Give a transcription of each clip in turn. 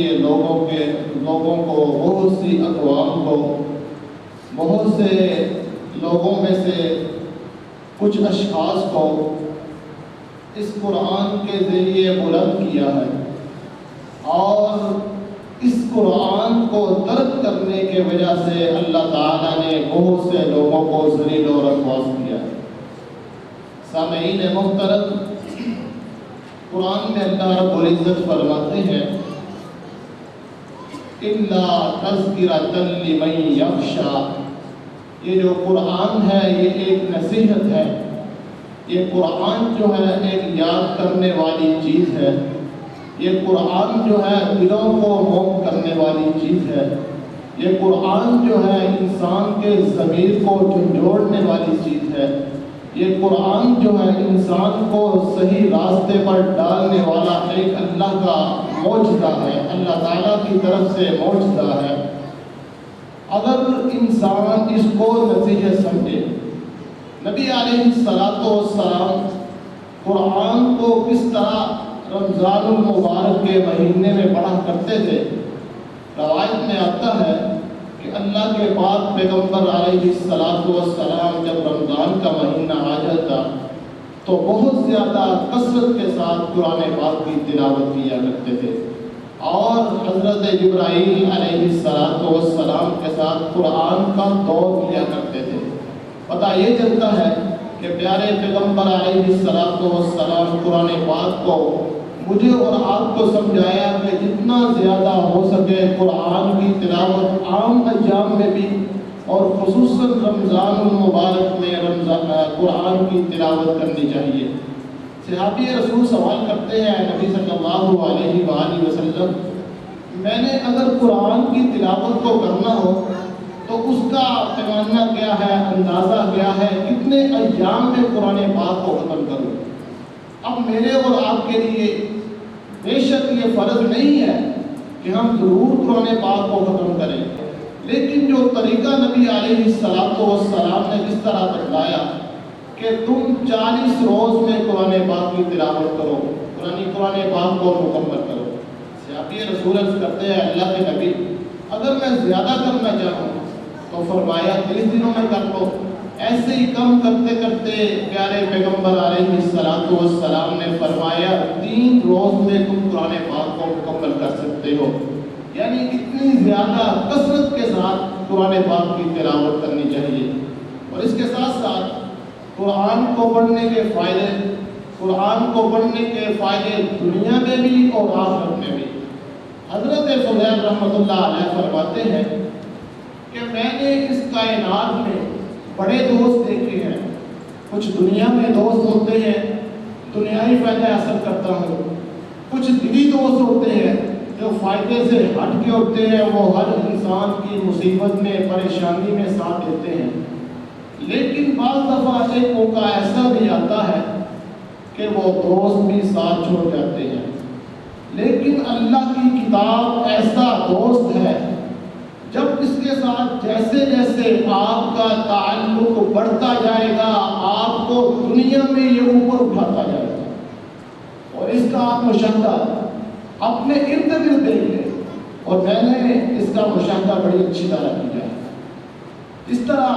لوگوں کو بہت سی اقوام کو بہت سے لوگوں میں سے کچھ اشخاص کو اس قرآن کے ذریعے بلند کیا ہے، اور اس قرآن کو ترک کرنے کے وجہ سے اللہ تعالیٰ نے بہت سے لوگوں کو ذلیل و رسوا کیا ہے۔ سامعین محترم، قرآن میں اللہ رب العزت فرماتے ہیں اِلَّا تَذْكِرَةً لِمَن يَخْشَىٰ۔ یہ جو قرآن ہے یہ ایک نصیحت ہے، یہ قرآن جو ہے ایک یاد کرنے والی چیز ہے، یہ قرآن جو ہے دلوں کو موم کرنے والی چیز ہے، یہ قرآن جو ہے انسان کے ضمیر کو جھنجھوڑنے والی چیز ہے، یہ قرآن جو ہے انسان کو صحیح راستے پر ڈالنے والا ایک اللہ کا معجزہ ہے، اللہ تعالیٰ کی طرف سے معجزہ ہے۔ اگر انسان اس کو نصیحت سمجھے، نبی علیہ السلام قرآن کو کس طرح رمضان المبارک کے مہینے میں پڑھا کرتے تھے۔ روایت میں آتا ہے کہ اللہ کے پاک پیغمبر علیہ السلام جب رمضان کا مہینہ آ جاتا تو بہت زیادہ کثرت کے ساتھ قرآن پاک کی تلاوت کیا کرتے تھے، اور حضرت جبرائیل علیہ السلام کے ساتھ قرآن کا دور لیا کرتے تھے۔ پتہ یہ چلتا ہے کہ پیارے پیغمبر علیہ السلام قرآن پاک کو مجھے اور آپ کو سمجھایا کہ جتنا زیادہ ہو سکے قرآن کی تلاوت عام ایام میں بھی اور خصوصاً رمضان المبارک میں قرآن کی تلاوت کرنی چاہیے۔ صحابی رسول سوال کرتے ہیں نبی صلی اللہ علیہ وآلہ وسلم، میں نے اگر قرآن کی تلاوت کو کرنا ہو تو اس کا پیمانہ کیا ہے، اندازہ کیا ہے، کتنے ایام میں قرآن پاک کو ختم کروں؟ اب میرے اور آپ کے لیے بے شک یہ فرض نہیں ہے کہ ہم ضرور قرآن پاک کو ختم کریں، لیکن جو طریقہ نبی علیہ السلام نے جس طرح بتلایا کہ تم 40 روز میں قرآن پاک کی تلاوت کرو، قرآن پاک کو مکمل کرو۔ صحابی رسول عرض کرتے ہیں اللہ کے نبی اگر میں زیادہ کرنا چاہوں تو فرمایا 30 دنوں میں کر لو۔ ایسے ہی کم کرتے کرتے پیارے پیغمبر علیہ السلام نے فرمایا 3 روز میں تم قرآن پاک کو مکمل کر سکتے ہو۔ یعنی اتنی زیادہ کثرت کے ساتھ قرآن پاک کی تلاوت کرنی چاہیے۔ اور اس کے ساتھ ساتھ قرآن کو پڑھنے کے فائدے دنیا میں بھی اور آخرت میں بھی۔ حضرت فضیل رحمۃ اللہ علیہ فرماتے ہیں کہ میں نے اس کائنات میں بڑے دوست دیکھے ہیں، کچھ دنیا میں دوست ہوتے ہیں دنیاوی فائدہ حاصل کرتا ہوں، کچھ دلی دوست ہوتے ہیں جو فائدے سے ہٹ کے ہوتے ہیں، وہ ہر انسان کی مصیبت میں پریشانی میں ساتھ دیتے ہیں، لیکن بعض دفعہ ایک موقع ایسا بھی آتا ہے کہ وہ دوست بھی ساتھ چھوڑ جاتے ہیں، لیکن اللہ کی کتاب ایسا دوست ہے جب اس کے ساتھ جیسے جیسے آپ کا تعلق بڑھتا جائے گا آپ کو دنیا میں یہ اوپر اٹھاتا جائے گا، اور اس کا آپ مشاہدہ اپنے ارد گرد دیکھ لیں، اور میں نے اس کا مشاہدہ بڑی اچھی طرح کیا ہے۔ اس طرح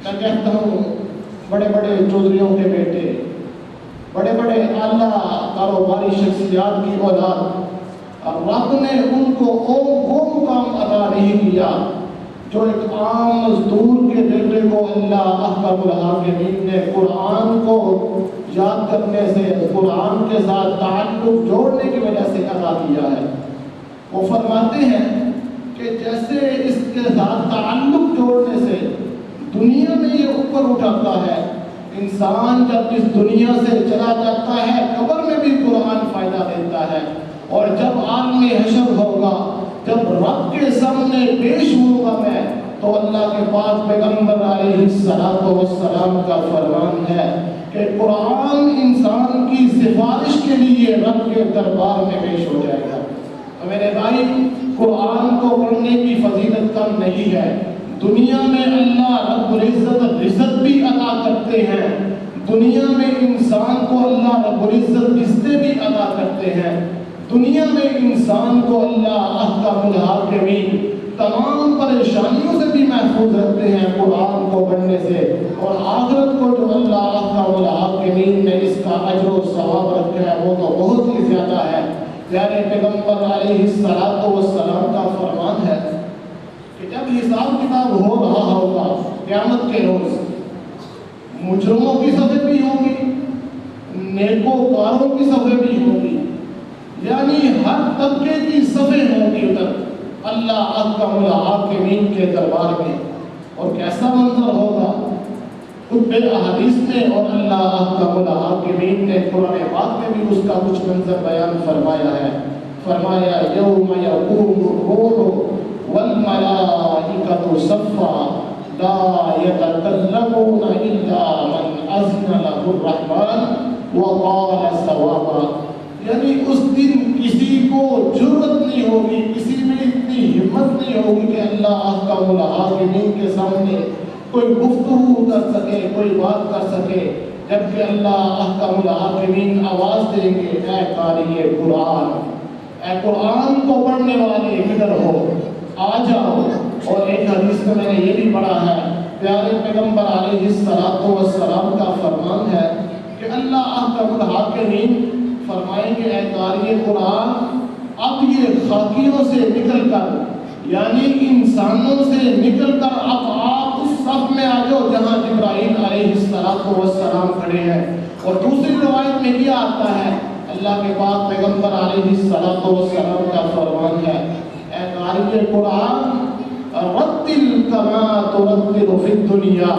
میں کہتا ہوں بڑے بڑے چودھریوں کے بیٹے، بڑے بڑے اعلیٰ کاروباری شخصیات کی اولاد، رب نے ان کو وہ مقام عطا نہیں کیا جو ایک عام مزدور کے بیٹے کو اللہ احکم الحاکمین نے قرآن کو یاد کرنے سے، قرآن کے ساتھ تعلق جوڑنے کی وجہ سے عطا کیا ہے۔ وہ فرماتے ہیں کہ جیسے اس کے ساتھ تعلق جوڑنے سے دنیا میں یہ اوپر اٹھاتا ہے، انسان جب اس دنیا سے چلا جاتا ہے قبر میں بھی قرآن فائدہ دیتا ہے، اور جب عالم حشر ہوگا، جب رب کے سامنے پیش ہوں گا میں، تو اللہ کے پاک پیغمبر علیہ السلام کا فرمان ہے کہ قرآن انسان کی سفارش کے لیے رب کے دربار میں پیش ہو جائے گا۔ تو میرے بھائی، قرآن کو پڑھنے کی فضیلت کم نہیں ہے۔ دنیا میں اللہ رب العزت رزق بھی عطا کرتے ہیں، دنیا میں انسان کو اللہ رب العزت رزق بھی عطا کرتے ہیں، دنیا میں انسان کو اللہ احکم الحاکمین تمام پریشانیوں سے بھی محفوظ رکھتے ہیں قرآن کو پڑھنے سے، اور آخرت کو جو اللہ احکم الحاکمین نے اس کا اجر و ثواب رکھا ہے وہ تو بہت ہی زیادہ ہے۔ پیارے پیغمبر علیہ السلام کا فرمان ہے کہ جب حساب کتاب ہو رہا ہوگا قیامت کے روز، مجرموں کی صفیں بھی ہوں گی، نیکوکاروں کی صفیں بھی ہوں گی، یعنی ہر طبقے کی صفیں ہوں گی ادھر اللہ احکم الحاکمین کے دربار میں۔ اور کیسا منظر ہوگا، خود احادیث میں اور اللہ احکم الحاکمین نے قرآن پاک میں بھی اس کا کچھ منظر بیان فرمایا ہے۔ فرمایا یوم یقوم الروح والملائکۃ صفا لا یتکلمون الا من اذن له الرحمن وقال صوابا، یعنی اس دن کسی کو جرأت نہیں ہوگی، کسی میں اتنی ہمت نہیں ہوگی کہ اللہ احکم الحاکمین کے سامنے کوئی گفتگو کر سکے، کوئی بات کر سکے، جبکہ اللہ احکم الحاکمین آواز دیں گے اے قاری قرآن، اے قرآن کو پڑھنے والے کدھر ہو، آ جاؤ۔ اور ایک حدیث میں نے یہ بھی پڑھا ہے، پیارے پیغمبر علیہ السلام کا فرمان ہے کہ اللہ احکم الحاکمین فرمائیں گے اے قاری قرآن، اب یہ خاکیوں سے نکل کر، یعنی انسانوں سے نکل کر اب آپ اس صف میں آ جاؤ جہاں جبرائیل علیہ السلام کھڑے ہیں۔ اور دوسری روایت میں یہ آتا ہے، اللہ کے پاک پیغمبر علیہ السلام کا فرمان ہے اے قاری قرآن رتل کما ترتل فی الدنیا،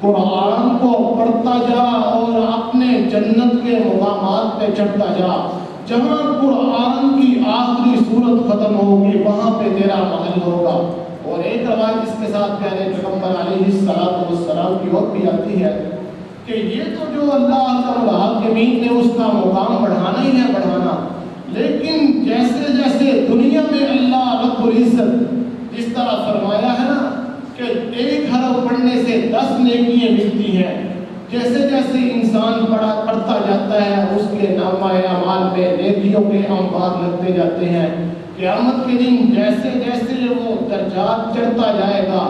قرآن کو پڑھتا جا اور اپنے جنت کے مقامات پہ چڑھتا جا، جہاں قرآن کی آخری سورت ختم ہوگی وہاں پہ تیرا محل ہوگا۔ اور ایک روایت اس کے ساتھ پیارے پیغمبر علیہ السلام کی اور بھی آتی ہے کہ یہ تو جو اللہ احکم الحاکمین نے اس کا مقام بڑھانا ہی ہے بڑھانا، لیکن جیسے جیسے دنیا میں اللہ رب العزت اس طرح فرمایا ہے نا کہ ایک حرف پڑھنے سے 10 نیکیاں ملتی ہیں، جیسے جیسے انسان پڑھتا جاتا ہے اس کے نامہ اعمال میں نیکیوں کے انبار لگتے جاتے ہیں۔ قیامت کے دن جیسے جیسے وہ درجات چڑھتا جائے گا،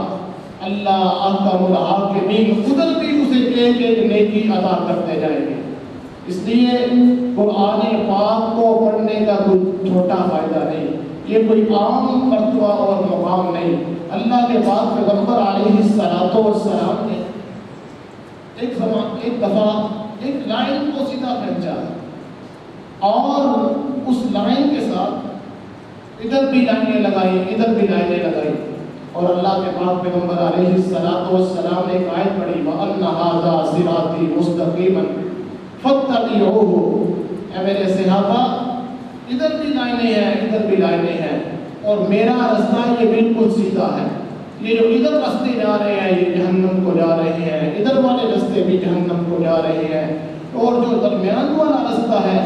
اللہ احکم الحاکمین ادھر بھی اسے ایک ایک نیکی عطا کرتے جائیں گے۔ اس لیے قرآن پاک کو پڑھنے کا کوئی چھوٹا فائدہ نہیں، یہ کوئی عام مرتبہ اور مقام نہیں۔ اللہ کے پاک پیغمبر علیہ السلام نے ایک دفعہ ایک لائن کو سیدھا کھینچا اور اس لائن کے ساتھ ادھر بھی لائنیں لگائی، ادھر بھی لائنیں لگائی، اور اللہ کے پاک پیغمبر علیہ السلام نے ایک آیت پڑھی وَأَنَّ هَذَا صِرَاطِي مُسْتَقِيمًا فَاتَّبِعُوهُ، اے میرے صحابہ ادھر بھی لائنیں ہیں ادھر بھی لائنیں ہیں، اور میرا رستہ یہ بالکل سیدھا ہے۔ یہ جو ادھر رستے جا رہے ہیں یہ جہنم کو جا رہے ہیں، ادھر والے رستے بھی جہنم کو جا رہے ہیں، اور جو درمیان والا رستہ ہے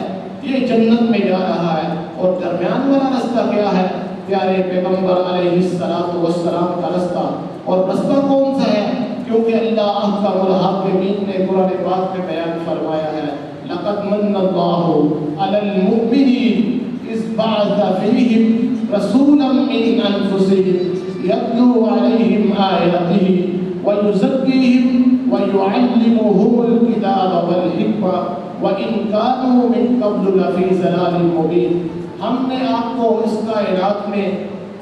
یہ جنت میں جا رہا ہے۔ اور درمیان والا رستہ کیا ہے؟ پیارے پیغمبر علیہ السلام کا رستہ۔ اور رستہ کون سا ہے؟ کیونکہ اللہ احکم الحاکمین نے قرآن پاک میں بیان فرمایا ہے لَقَدْ مَنَّ اللَّهُ عَلَى الْمُؤْمِنِينَ إِذْ بَعَثَ فِيهِمْ رَسُولًا مِّنْ أَنفُسِهِمْ يَتْلُو عَلَيْهِمْ آيَاتِهِ وَيُزَكِّيهِمْ وَيُعَلِّمُهُمُ الْكِتَابَ وَالْحِكْمَةَ وَإِنْ كَانُوا مِنْ قَبْلُ لَفِي ضَلَالٍ مُّبِينٍ۔ ہم نے آپ کو اس کائنات میں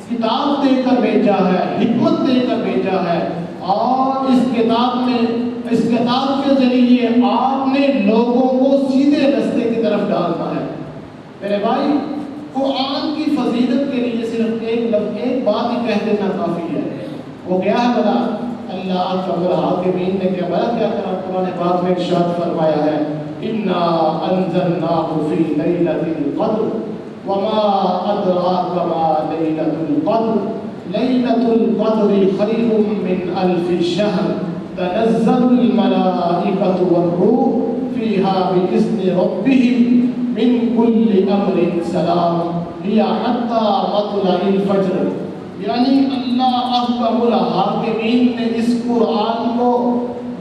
کتاب دے کر بھیجا ہے، حکمت دے کر بھیجا ہے، اور اس کتاب کے ذریعے آپ نے لوگوں کو سیدھے رستے کی طرف ڈالنا ہے۔ میرے بھائی، قرآن کی فضیلت کے لیے صرف ایک بات ہی کہہ دینا کافی ہے، وہ کیا ہے بلا؟ اللہ احکم الحاکمین نے کیا کرا؟ قرآن پاک میں ارشاد فرمایا ہے اِنَّا أَنزَلْنَاهُ فِي لَيْلَةِ الْقَدْرِ وَمَا أَدْرَاكَ مَا لَيْلَةُ الْقَدْرِ لَيْلَةُ الْقَدْرِ خَيْرٌ مِّنْ أَلْفِ شَهْرٍ تَنَزَّلُ الْمَلَائِكَةُ وَالرُّوحُ فِيهَا بِإِذْنِ رَبِّهِمْ مِنْ كُلِّ أَمْرٍ سَلَامٌ هِيَ حَتَّى مَطْلَعِ الْفَجْرِ۔ یعنی اللہ احکم الحاکمین نے اس قرآن کو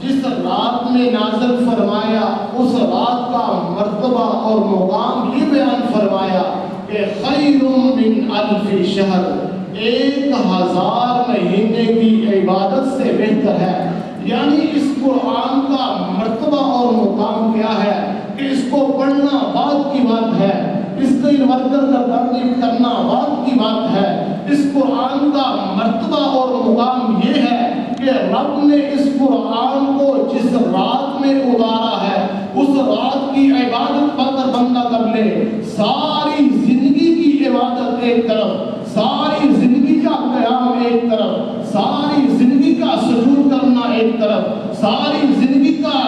جس رات میں نازل فرمایا اس رات کا مرتبہ اور مقام یہ بیان فرمایا کہ خیر من الف شہر، 1000 مہینے کی عبادت سے بہتر ہے۔ یعنی اس قرآن کا مرتبہ اور مقام کیا ہے کہ اس کو پڑھنا بات کی بات ہے، اس کو ورکر کا ترتیب کرنا بات کی بات ہے۔ اس قرآن کا مرتبہ اور مقام یہ ہے کہ رب نے اس قرآن کو جس رات میں اتارا ہے اس رات کی عبادت اگر بندہ کر لے، ساری زندگی کی عبادت ایک طرف، ساری زندگی کا قیام ایک طرف، ساری زندگی کا سجود کرنا ایک طرف، ساری زندگی کا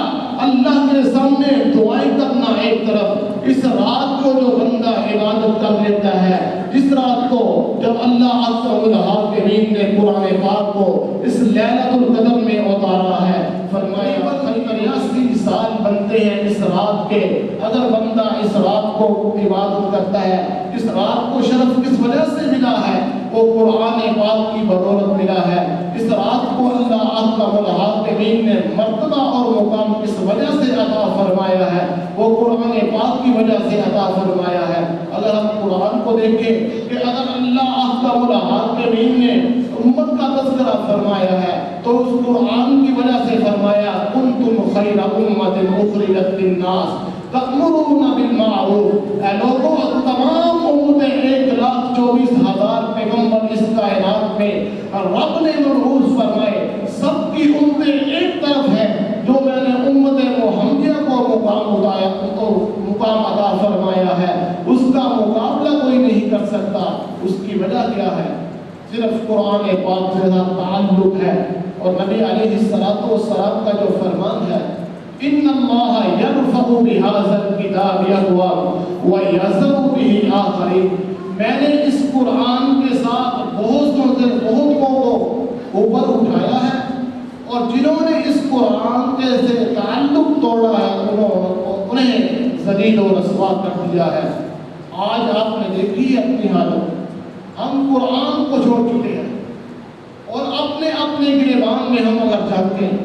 اللہ کے سامنے دعائیں کرنا ایک طرف، اس رات کو جو بندہ عبادت کر لیتا ہے، جس رات کو جب اللہ الحاکمین نے قرآن پاک کو اس لیلۃ القدر میں اتارا ہے، فرمایا 83 سال بنتے ہیں اس رات کے، اگر بندہ اس رات کو عبادت کرتا ہے، اس رات کو شرف کس وجہ سے ملا ہے؟ وہ قرآن پاک کی بدولت ملا ہے۔ اس رات کو اللہ الحاکمین نے مرتبہ اور مقام کس وجہ سے عطا فرمایا ہے؟ وہ قرآن پاک کی وجہ سے عطا فرمایا ہے۔ اگر ہم قرآن کو دیکھیں کہ اگر اللہ الحاکمین نے امت کا تذکرہ فرمایا ہے تو اس قرآن کی وجہ سے فرمایا کنتم خیر امۃ اخرجت للناس تأمرون بالمعروف، اے لوگوں تمام امتیں 1,24,000 پیغمبر اس کائنات میں رب نے مبعوث فرمائے، سب کی امتیں ایک طرف ہے، جو میں نے امت محمدیہ کو مقام عطا فرمایا ہے اس کا مقابلہ کوئی نہیں کر سکتا۔ اس کی وجہ کیا ہے؟ صرف قرآن پاک سے تعلق ہے، اور نبی علیہ السلام کا جو فرمان ہے ان اللہ یرفع بہذا الکتاب اقوام ویذر بہ آخرین، میں نے اس قرآن کے ساتھ بہتوں کو اوپر اٹھایا ہے، اور جنہوں نے اس قرآن کے سے تعلق توڑا ہے انہیں ذلیل و رسوا کر دیا ہے۔ آج آپ نے دیکھی ہے اپنی حالت، ہم قرآن کو چھوڑ چکے ہیں، اور اپنے اپنے گریبان میں ہم اگر جاتے ہیں،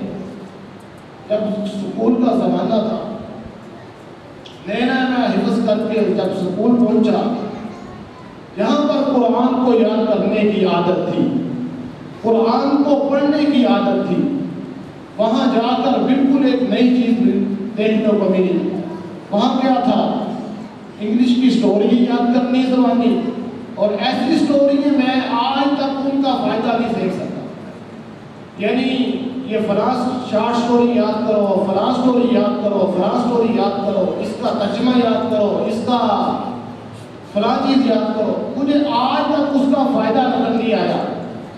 جب سکول کا زمانہ تھا، میں حفظ کر کے جب سکول پہنچا، جہاں پر قرآن کو یاد کرنے کی عادت تھی، قرآن کو پڑھنے کی عادت تھی، وہاں جا کر بالکل ایک نئی چیز دیکھنے کو ملی۔ وہاں کیا تھا؟ انگلش کی سٹوری یاد کرنی زبانی، اور ایسی سٹوری میں آج تک ان کا فائدہ نہیں دیکھ سکتا۔ یعنی یہ فلاں شارٹ سٹوری یاد کرو، فلاں سٹوری یاد کرو، فلاں سٹوری یاد کرو، اس کا ترجمہ یاد کرو، اس کا فلاں چیز یاد کرو، مجھے آج تک اس کا فائدہ نظر نہیں آیا۔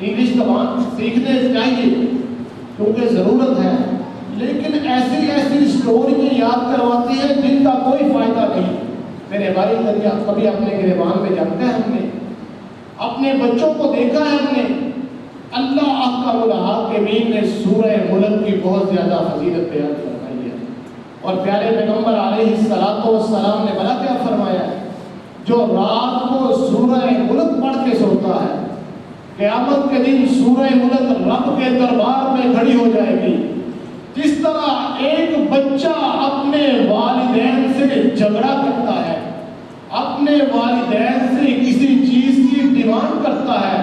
انگلش زبان سیکھنے چاہیے کیونکہ ضرورت ہے، لیکن ایسی سٹوریاں یاد کرواتی ہیں جن کا کوئی فائدہ نہیں۔ میرے بھائی کبھی اپنے گریبان میں جمتے ہیں، ہم نے اپنے بچوں کو دیکھا ہے، ہم نے اللہ الحاکمین نے سورہ ملک کی بہت زیادہ فضیلت بیان فرمائی ہے، اور پیارے پیغمبر علیہ السلام نے بڑا کیا فرمایا ہے؟ جو رات کو سورہ ملک پڑھ کے سوتا ہے، قیامت کے دن سورہ ملک رب کے دربار میں کھڑی ہو جائے گی۔ جس طرح ایک بچہ اپنے والدین سے جھگڑا کرتا ہے، اپنے والدین سے کسی چیز کی ڈیمانڈ کرتا ہے،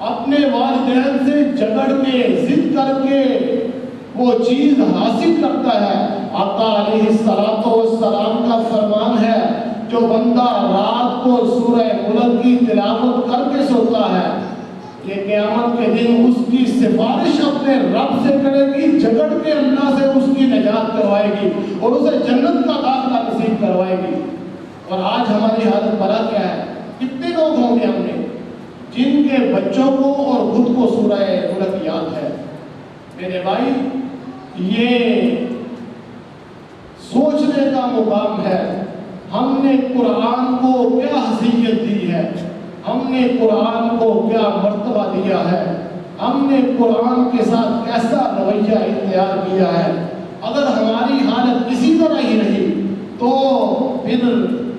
اپنے والدین سے جھگڑ کے ضد کر کے وہ چیز حاصل کرتا ہے، آقا علیہ السلام کا فرمان ہے جو بندہ رات کو سورہ ملک کی تلاوت کر کے سوتا ہے، یہ قیامت کے دن اس کی سفارش اپنے رب سے کرے گی، جھگڑ کے اللہ سے اس کی نجات کروائے گی اور اسے جنت کا داخلہ نصیب کروائے گی۔ اور آج ہماری حالت بڑا کیا ہے؟ کتنے لوگ ہوں گے ہم نے جن کے بچوں کو اور خود کو سورہ ملک یاد ہے؟ میرے بھائی، یہ سوچنے کا مقام ہے، ہم نے قرآن کو کیا حیثیت دی ہے، ہم نے قرآن کو کیا مرتبہ دیا ہے، ہم نے قرآن کے ساتھ کیسا رویہ اختیار کیا ہے۔ اگر ہماری حالت اسی طرح ہی رہی تو پھر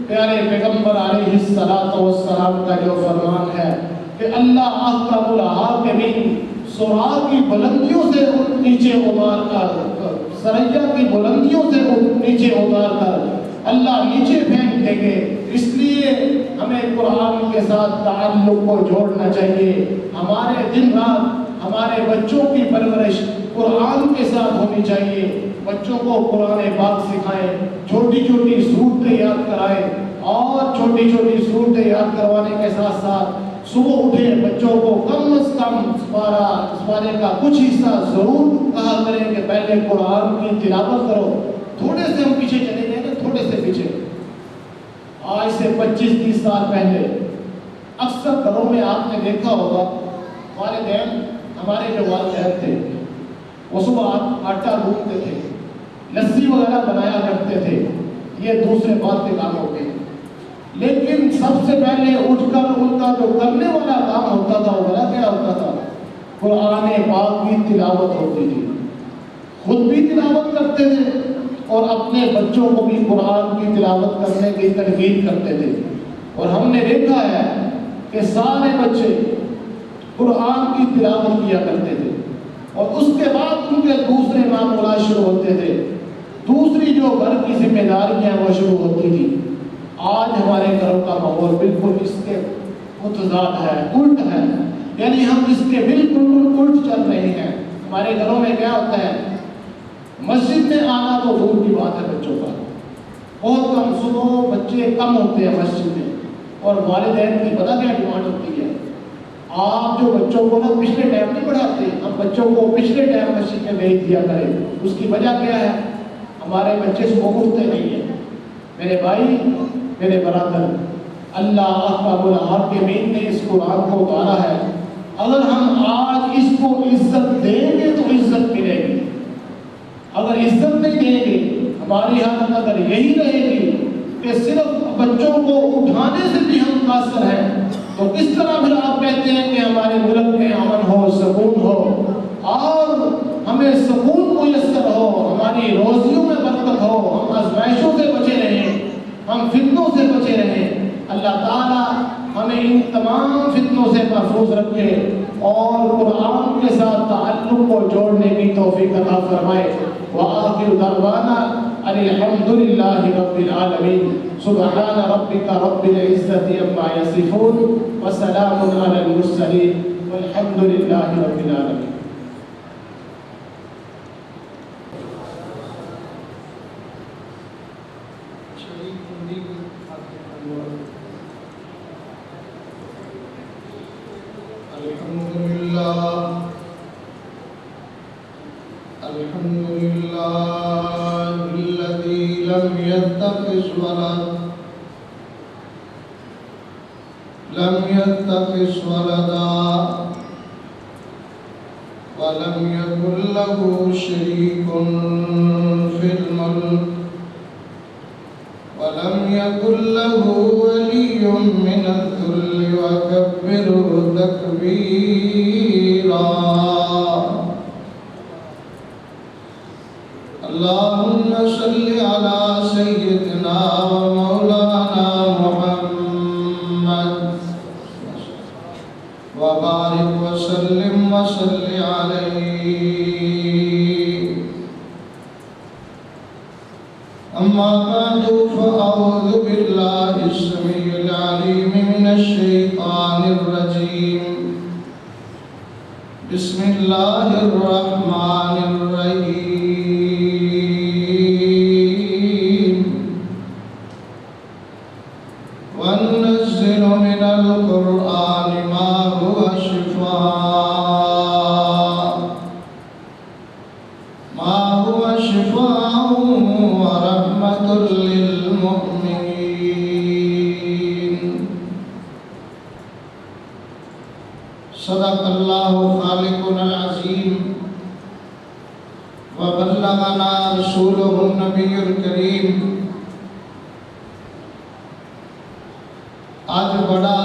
پیارے پیغمبر علیہ السلام کا جو فرمان ہے کہ اللہ احکم الحاکمین سراغ کی بلندیوں سے نیچے اتار کر، سریا کی بلندیوں سے نیچے اتار کر اللہ نیچے پھینک دیں گے، اس لیے لیے ہمیں قرآن کے ساتھ تعلق کو جوڑنا چاہیے. ہمارے دن رات ہمارے بچوں کی پرورش قرآن کے ساتھ ہونی چاہیے. بچوں کو قرآن پاک سکھائیں, چھوٹی چھوٹی صورتیں یاد کرائیں, اور چھوٹی چھوٹی صورتیں یاد کروانے کے ساتھ ساتھ صبح اٹھے بچوں کو کم از کم سپارے کا کچھ حصہ ضرور کہا کریں کہ پہلے قرآن کی تلاوت کرو. تھوڑے سے ہم پیچھے چلے گئے نا, تھوڑے سے پیچھے. آج سے 25-30 سال پہلے اکثر گھروں میں آپ نے دیکھا ہوگا والدین, ہمارے جو والدین تھے وہ صبح آٹا گوندتے تھے, لسی وغیرہ بنایا کرتے تھے. یہ دوسرے بات کے کام ہوتے ہیں, لیکن سب سے پہلے اٹھ کر ان کا جو کرنے والا کام ہوتا تھا وہ بڑا کیا ہوتا تھا؟ قرآن پاک کی تلاوت ہوتی تھی. خود بھی تلاوت کرتے تھے اور اپنے بچوں کو بھی قرآن کی تلاوت کرنے کی ترغیب کرتے تھے. اور ہم نے دیکھا ہے کہ سارے بچے قرآن کی تلاوت کیا کرتے تھے, اور اس کے بعد ان کے دوسرے معاملات شروع ہوتے تھے. دوسری جو گھر کی ذمہ داریاں وہ شروع ہوتی تھی. آج ہمارے گھروں کا ماحول بالکل اس کے متضاد ہے, الٹ ہے. یعنی ہم اس کے بالکل الٹ چل رہے ہیں. ہمارے گھروں میں کیا ہوتا ہے, مسجد میں آنا تو دور کی بات ہے بچوں کا, بہت کم. صبح بچے کم ہوتے ہیں مسجد میں, اور والدین کی پتہ کیا ڈیمانڈ ہوتی ہے, آپ جو بچوں کو نا پچھلے ٹائم نہیں پڑھاتے, ہم بچوں کو پچھلے ٹائم مسجد میں بھیج دیا کریں. اس کی وجہ کیا ہے؟ ہمارے بچے صبح اٹھتے نہیں ہیں. میرے بھائی, میرے برادر, اللہ رب العالمین نے اس قرآن کو اتارا ہے. اگر ہم آج اس کو عزت دیں گے تو عزت ملے گی. اگر عزت نہیں دیں گے, ہماری حالت اگر یہی رہے گی کہ صرف بچوں کو اٹھانے سے بھی ہم قاصر ہیں, تو کس طرح پھر آپ کہتے ہیں کہ ہمارے ملک میں امن ہو, سکون ہو, اور ہمیں سکون میسر ہو, ہماری روزیوں میں برکت ہو, ہم آزمائشوں سے بچے رہیں, ہم فتنوں سے بچے رہیں. اللہ تعالیٰ ہمیں ان تمام فتنوں سے محفوظ رکھے اور قرآن کے ساتھ تعلق کو جوڑنے کی توفیق عطا فرمائے. وآخر دعوانا ان الحمد للہ رب العالمین. سبحان ربک رب العزة عما یصفون وسلام علی المرسلین والحمد للہ رب العالمین. لم يتخذ ولدا ولم يكن له شريك في الملك ولم يكن له ولي من الذل وكبره تكبيرا. اللهم صل على سيدنا ومولانا محمد وبارك وسلم وصل عليه. أما بعد فأعوذ بالله السميع العليم من الشيطان الرجيم. بسم الله الرحمن الرحيم. وننزل من القرآن ما هو شفاء ورحمة للمؤمنين. صدق الله خالقنا العظيم وبلغنا رسوله النبي الكريم. آج بڑا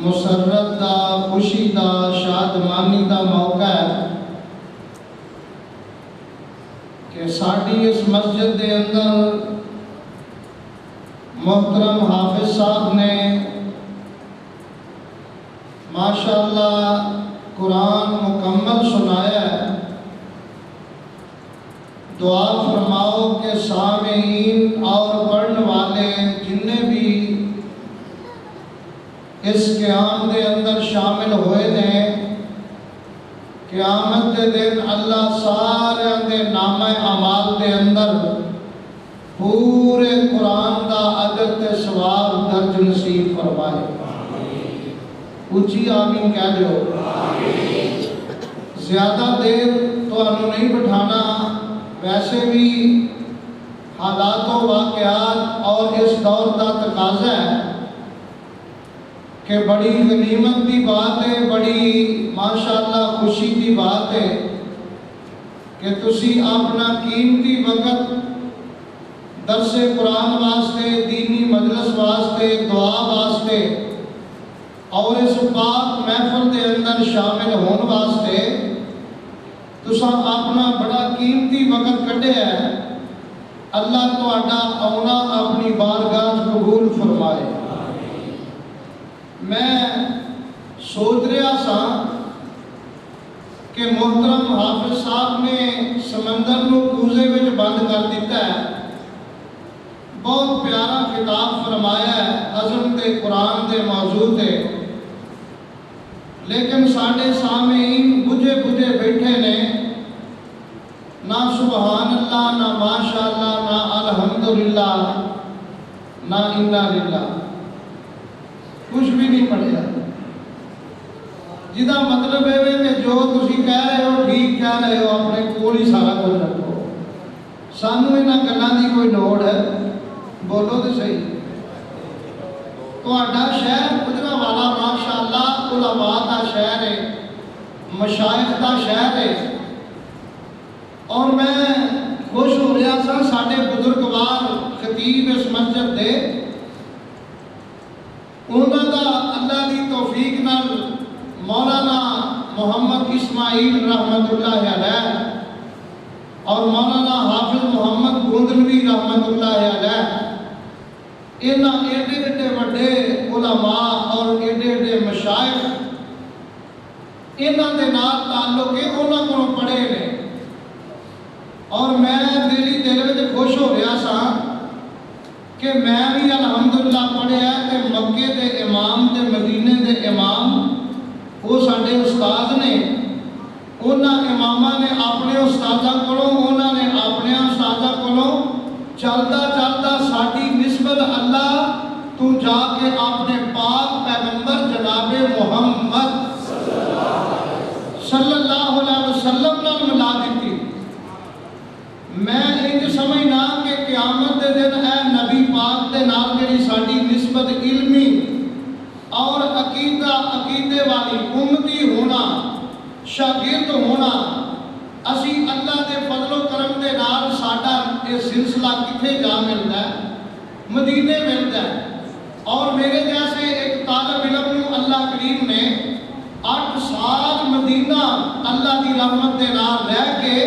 مسرت دا, خوشی دا, شادمانی دا موقع ہے کہ ساڑی اس مسجد دے اندر محترم حافظ صاحب نے ماشاءاللہ قرآن مکمل سنایا ہے. دعا فرماؤ کہ سامعین اور پڑھنے والے اس قیام دے اندر شامل ہوئے نے، قیامت دے دن اللہ سارے دے نامہ اعمال دے اندر پورے قرآن دا اجر تے ثواب درج نصیب فرمائے۔ اونچی آمین کہہ دو۔ زیادہ دیر تو انہوں نہیں بٹھانا، ویسے بھی حالات و واقعات اور اس دور کا تقاضا ہے کہ بڑی غنیمت کی بات ہے، بڑی ماشاءاللہ خوشی کی بات ہے کہ تسی اپنا قیمتی وقت درس قرآن واسطے، دینی مجلس واسطے، دعا واسطے اور اس پاک محفل دے اندر شامل ہون واسطے تساں اپنا بڑا قیمتی وقت کڈیا ہے۔ اللہ تہاڈا آنا اپنی بارگاہ قبول فرمائے۔ میں سوچ رہا سا کہ محترم حافظ صاحب نے سمندر نو کوزے وچ بند کر دیتا ہے، بہت پیارا خطاب فرمایا ہے، عظمت قرآن دے موضوع ہے، لیکن ساڈے سامعین بجھے بجھے بیٹھے نے، نہ سبحان اللہ، نہ ماشاءاللہ، نہ الحمدللہ، نہ انا للہ، کچھ بھی نہیں پڑھیا، جدا مطلب ہے کہ جو تسی کہہ رہے ہو ٹھیک کہہ رہے ہو، اپنے کول ہی سارا کچھ رکھو، سانو انہاں گلاں دی کوئی لوڑ ہے؟ بولو تو صحیح۔ تہاڈا شہر گجرانوالہ ماشاءاللہ علماء دا شہر ہے، مشائخ دا شہر ہے، اور میں خوش ہو رہا سا ساڈے بزرگوار خطیب اس مسجد دے، انہاں دا اللہ دی توفیق نال مولانا محمد اسماعیل رحمت اللہ علیہ اور مولانا حافظ محمد گوندلوی رحمت اللہ علیہ، انہاں ایڈے ایڈے وڈے علماء اور ایڈے ایڈے مشائخ انہاں دے نال تعلق ہے، انہاں کو پڑھے نے، اور میں دلی دل وچ خوش ہو رہا سا کہ میں بھی الحمدللہ پڑھیا کہ مکے دے امام تے مدینے دے امام وہ ساڈے استاد نے، انہاں اماماں نے اپنے استاداں کولوں، انہاں نے اپنے استاداں کولوں چلدا چلدا ساڈی نسبت اللہ تو جا کے اپنے پاک پیغمبر جناب محمد صلی اللہ علیہ وسلم نال ملا دیتی۔ میں انج سمجھنا کہ قیامت دے دن اے نبی پاک دے نال جڑی ساڈی نسبت علمی اور عقیدے والی امتی ہونا، شاگرد ہونا، اسی اللہ دے فضل و کرم دے نال ساڈا یہ سلسلہ کتھے جا ملتا ہے؟ مدینے ملتا ہے۔ اور میرے جیسے ایک طالب علم نو اللہ کریم نے 8 سال مدینہ اللہ دی رحمت دے نال رہ کے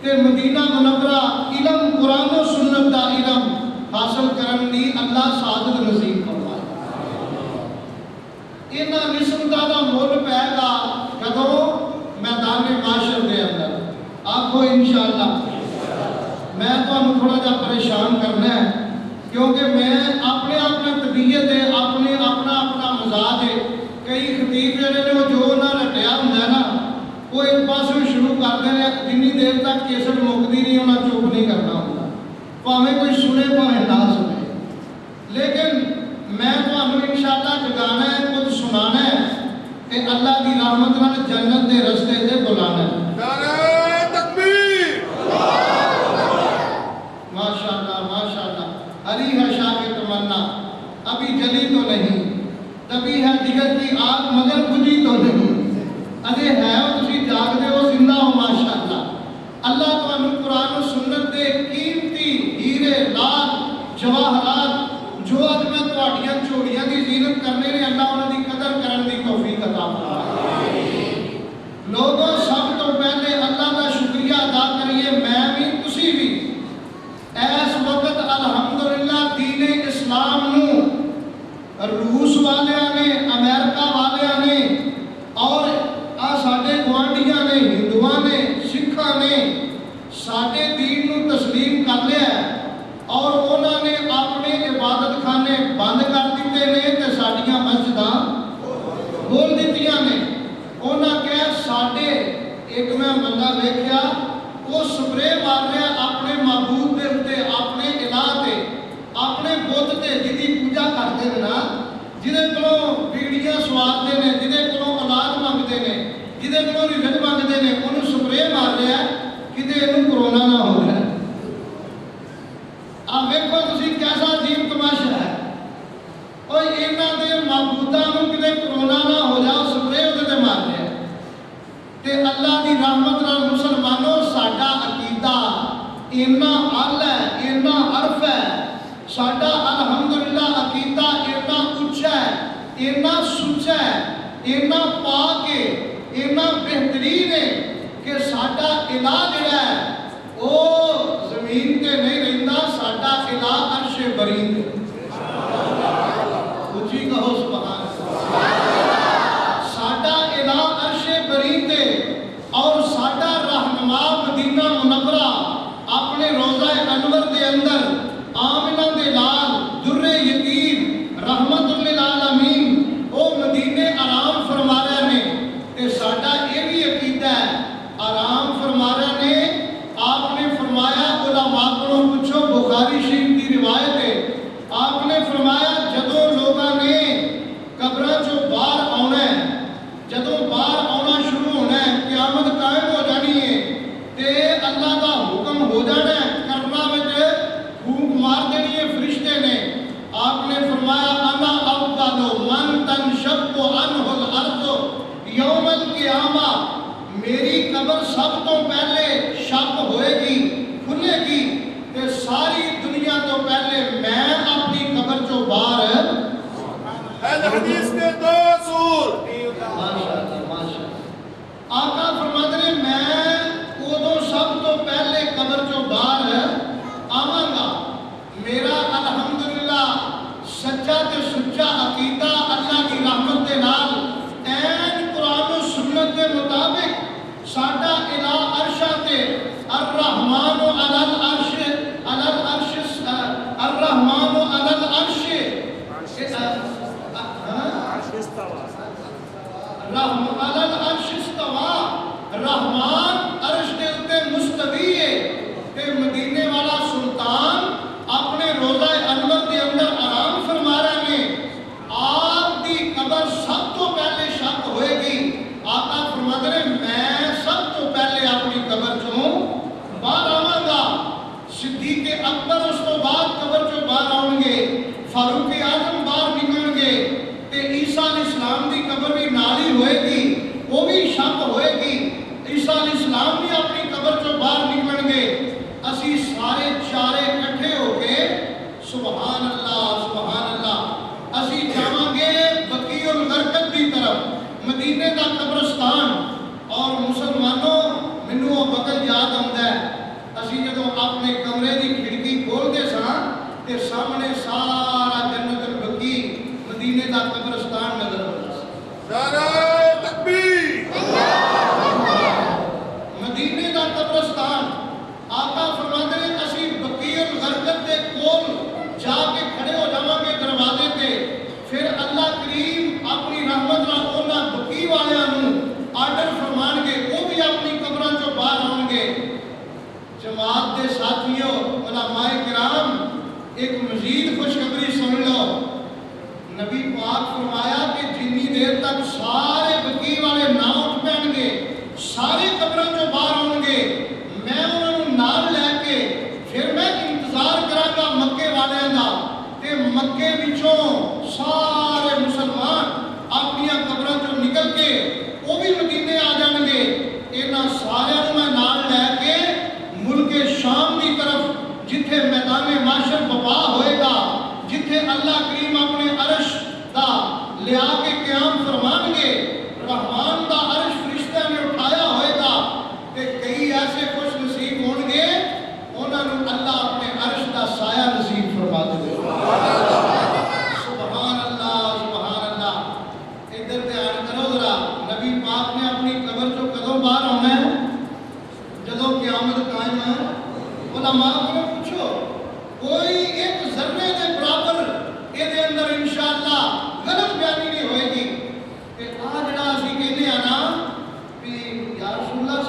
تے مدینہ منورہ علم قرآن و سنت دا علم حاصل کرن دی اللہ سعادت نصیب فرمائے۔ انہاں نسبتاں دا مول پے گا کدوں؟ میدان معاشر دے اندر، آکھو انشاءاللہ۔ میں تانوں تھوڑا جا پریشان کرنا ہے کیونکہ میں اپنا طبیعت ہے، اپنا مزاج ہے۔ کئی خطیب جڑے نے جو نہ رٹیا ہوندا ہے نا، وہ ایک پاسوں شروع کرتے ہیں، جنی دیر تک کیسٹ مکتی نہیں انہاں چپ نہیں کرنا ہوتا، پاویں کوئی سنے پاویں نہ سنے، لیکن میں تانوں انشاءاللہ جگانا ہے، کچھ سنانا ہے کہ اللہ دی رحمت نال جنت دے رستے تے بلانا ہے۔ نعرہ تکبیر! ماشاءاللہ ماشاءاللہ، علی ہے شاہ کی تمنا، ابھی جلی تو نہیں، تبھی ہے جگر کی آگ مگر بجھی تو نہیں، اجے ہے تسی جاگدے ہو، زندہ ہو ماشاءاللہ۔ اللہ تانوں قرآن و سنت دے قیمتی ہیرے لال جواہرات جو اج میں تہاڈیاں چوڑیاں دی زینت کرنے نے، اللہ انہاں دی قدر کرن دی توفیق عطا فرمائے۔ لوگوں سب تو پہلے اللہ کا شکریہ ادا کریے، میں بھی تسی بھی اس وقت الحمدللہ دین اسلام نو روس والیاں نے، امریکہ والیاں نے اور ساڈے گوانڈیاں نے، ہندوؤں نے، سکھاں نے ساڈے دین نو تسلیم کر لیا ہے، اور انہوں نے اپنے عبادت خانے بند کر دیتے نے تے ساڈیاں مسجداں ایک میں بندہ ویکھیا وہ سپرے مار رہا اپنے معبود دے تے اپنے الہ تے اپنے بت تے جدی پوجا کرتے ہیں نا جہدے کولوں بیڑیاں سوارتے ہیں جہدے کولوں اولاد منگتے ہیں جہدے کولوں رزق منگتے ہیں انہوں سپرے مار رہا کتے انہوں کرونا نہ ہو رہا ہے۔ آپ ویکھو تسی کیسا عجیب تماشا ہے اور انہاں دے معبوداں نوں کتے کرونا نہ ہو جاؤ سپرے اودے تے مار رہا تے اللہ دی رحمت نال مسلمانوں ساڈا عقیدہ اینا اعلی ہے اینا عرف ہے ساڈا الحمدللہ عقیدہ اینا اونچا ہے اینا سچا ہے اینا پاک ہے اینا بہترین ہے کہ ساڈا الہ جڑا ہے وہ زمین تے نہیں رہندا ساڈا الہ عرش برین ہے اونچی کہو سبحان اللہ ساڈا الہ عرش برین تے اور ساڈا رہنما مدینہ منورہ اپنے روضہ انور دے اندر آمنہ دے لال در یتیم رحمت للعالمین او مدینے آرام فرما رہے نے تے ساڈا یہ بھی عقیدہ ہے آرام فرما رہے نے آپ نے فرمایا علماء کو پوچھو بخاری شریف کی روایت ہے آپ نے فرمایا جدوں لوگاں نے قبراں چوں باہر آنا ہے جدوں باہر آنا شروع ہونا ہے قیامت قائم ہو جانی ہے تے اللہ کا حکم ہو جانا ہے کرنا وچ پھونک مار دینی ہے فرشتے نے آپ نے فرمایا انا اول من تنشق عنہ الارض یوم القیامہ میری قبر سب تو پہلے شق ہوئے گی کھلے گی تے ساری دنیا تو پہلے میں اپنی قبر چوں باہر حدیث کے دو اصول آقا فرماتے ہیں میں ادو سب تو پہلے قبر چوں باہر آواں گا میرا الحمدللہ سچا تے سچا عقیدہ اللہ کی رحمت دے نال این قرآن و سنت کے مطابق ساڈا الہ عرشہ تے الرحمن علی العرش الرحمن علی العرش رحمان عرش دے اتے مستوی ہے تے مدینے والا سلطان اپنے روضہ انور دے اندر آرام فرما رہے ہیں آپ دی قبر سب تو پہلے شق ہوئے گی آقا فرماتے ہیں میں سب تو پہلے اپنی قبر چوں باہر آواں گا صدیق اکبر اس تو بعد قبر چوں باہر آؤں گے فاروق اعظم باہر نکلیں گے تے عیسیٰ علیہ السلام دی قبر بھی نال ہی ہوئے گی وہ بھی شق ہوئے گی عیسیٰ علیہ السلام بھی اپنی قبر چوں باہر نکلیں گے اسی سارے چارے کٹھے ہو کے سبحان اللہ اسی جاواں گے بقیع الغرقد دی طرف مدینے دا قبرستان اور مسلمانوں مینوں وہ وقت یاد آندا ہے اسی جدوں اپنے کمرے دی کھڑکی کھولدے ساں تے سامنے سارا جنت البقیع مدینے دا قبرستان نظر آتا ہے نعرہ تکبیر مدینے دا قبرستان آقا فرماتے ہیں اسی بقیع الغرقد دے کول جا کے کھڑے ہو جاواں گے دروازے تے پھر اللہ کریم اپنی رحمت نال انہاں بقیع والیاں نوں آرڈر فرمان گے وہ بھی اپنی قبراں چوں باہر آؤں گے جماعت دے ساتھیوں علماء کرام ایک مزید خوشخبری سن لو نبی پاک فرمایا کہ جنی دیر تک سارے بقیع والے نہ اٹھ پہن گے سارے قبروں چوں باہر آؤں گے میں انہوں نے نال لے کے پھر میں انتظار کراں گا مکے والے دا تے مکے وچوں سارے مسلمان اپنی قبروں چوں نکل کے وہ بھی مدینے آ جان گے انہاں سارے میں نال لے کے ملک شام کی طرف جتھے میدان معاشر بپا ہوئے گا جتھے اللہ کریم اپنے عرش دا لیا کے قیام فرمان گے رحمان دا عرش فرشتہ نے اٹھایا ہوئے گا کہ کئی ایسے خوش نصیب ہون گے انہوں نے اللہ اپنے عرش دا سایہ نصیب فرما دے سبحان اللہ ادھر دھیان کرو ذرا نبی پاک نے اپنی قبر چوں کدوں باہر آنا ہے جدوں قیامت قائم ہے علماء کو پوچھو کوئی ایک ذرے دے برابر اے دے اندر انشاءاللہ غلط بیانی نہیں ہوئے گی کہ آ جڑا اسی کہنے آنا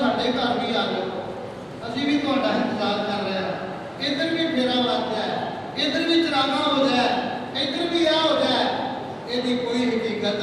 ਸਾਡੇ ਘਰ ਵੀ ਆ ਜਾਓ, ਅਸੀਂ ਵੀ ਤੁਹਾਡਾ ਇੰਤਜ਼ਾਰ ਕਰ ਰਹੇ ਹਾਂ। ਇੱਧਰ ਵੀ ਫੇਰਾ ਵੱਜ ਜਾਏ, ਇੱਧਰ ਵੀ ਚਰਾਗਾ ਹੋ ਜਾਏ, ਇੱਧਰ ਵੀ ਆ ਹੋ ਜਾਏ, ਇਹਦੀ ਕੋਈ ਹਕੀਕਤ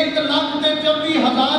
1,24,000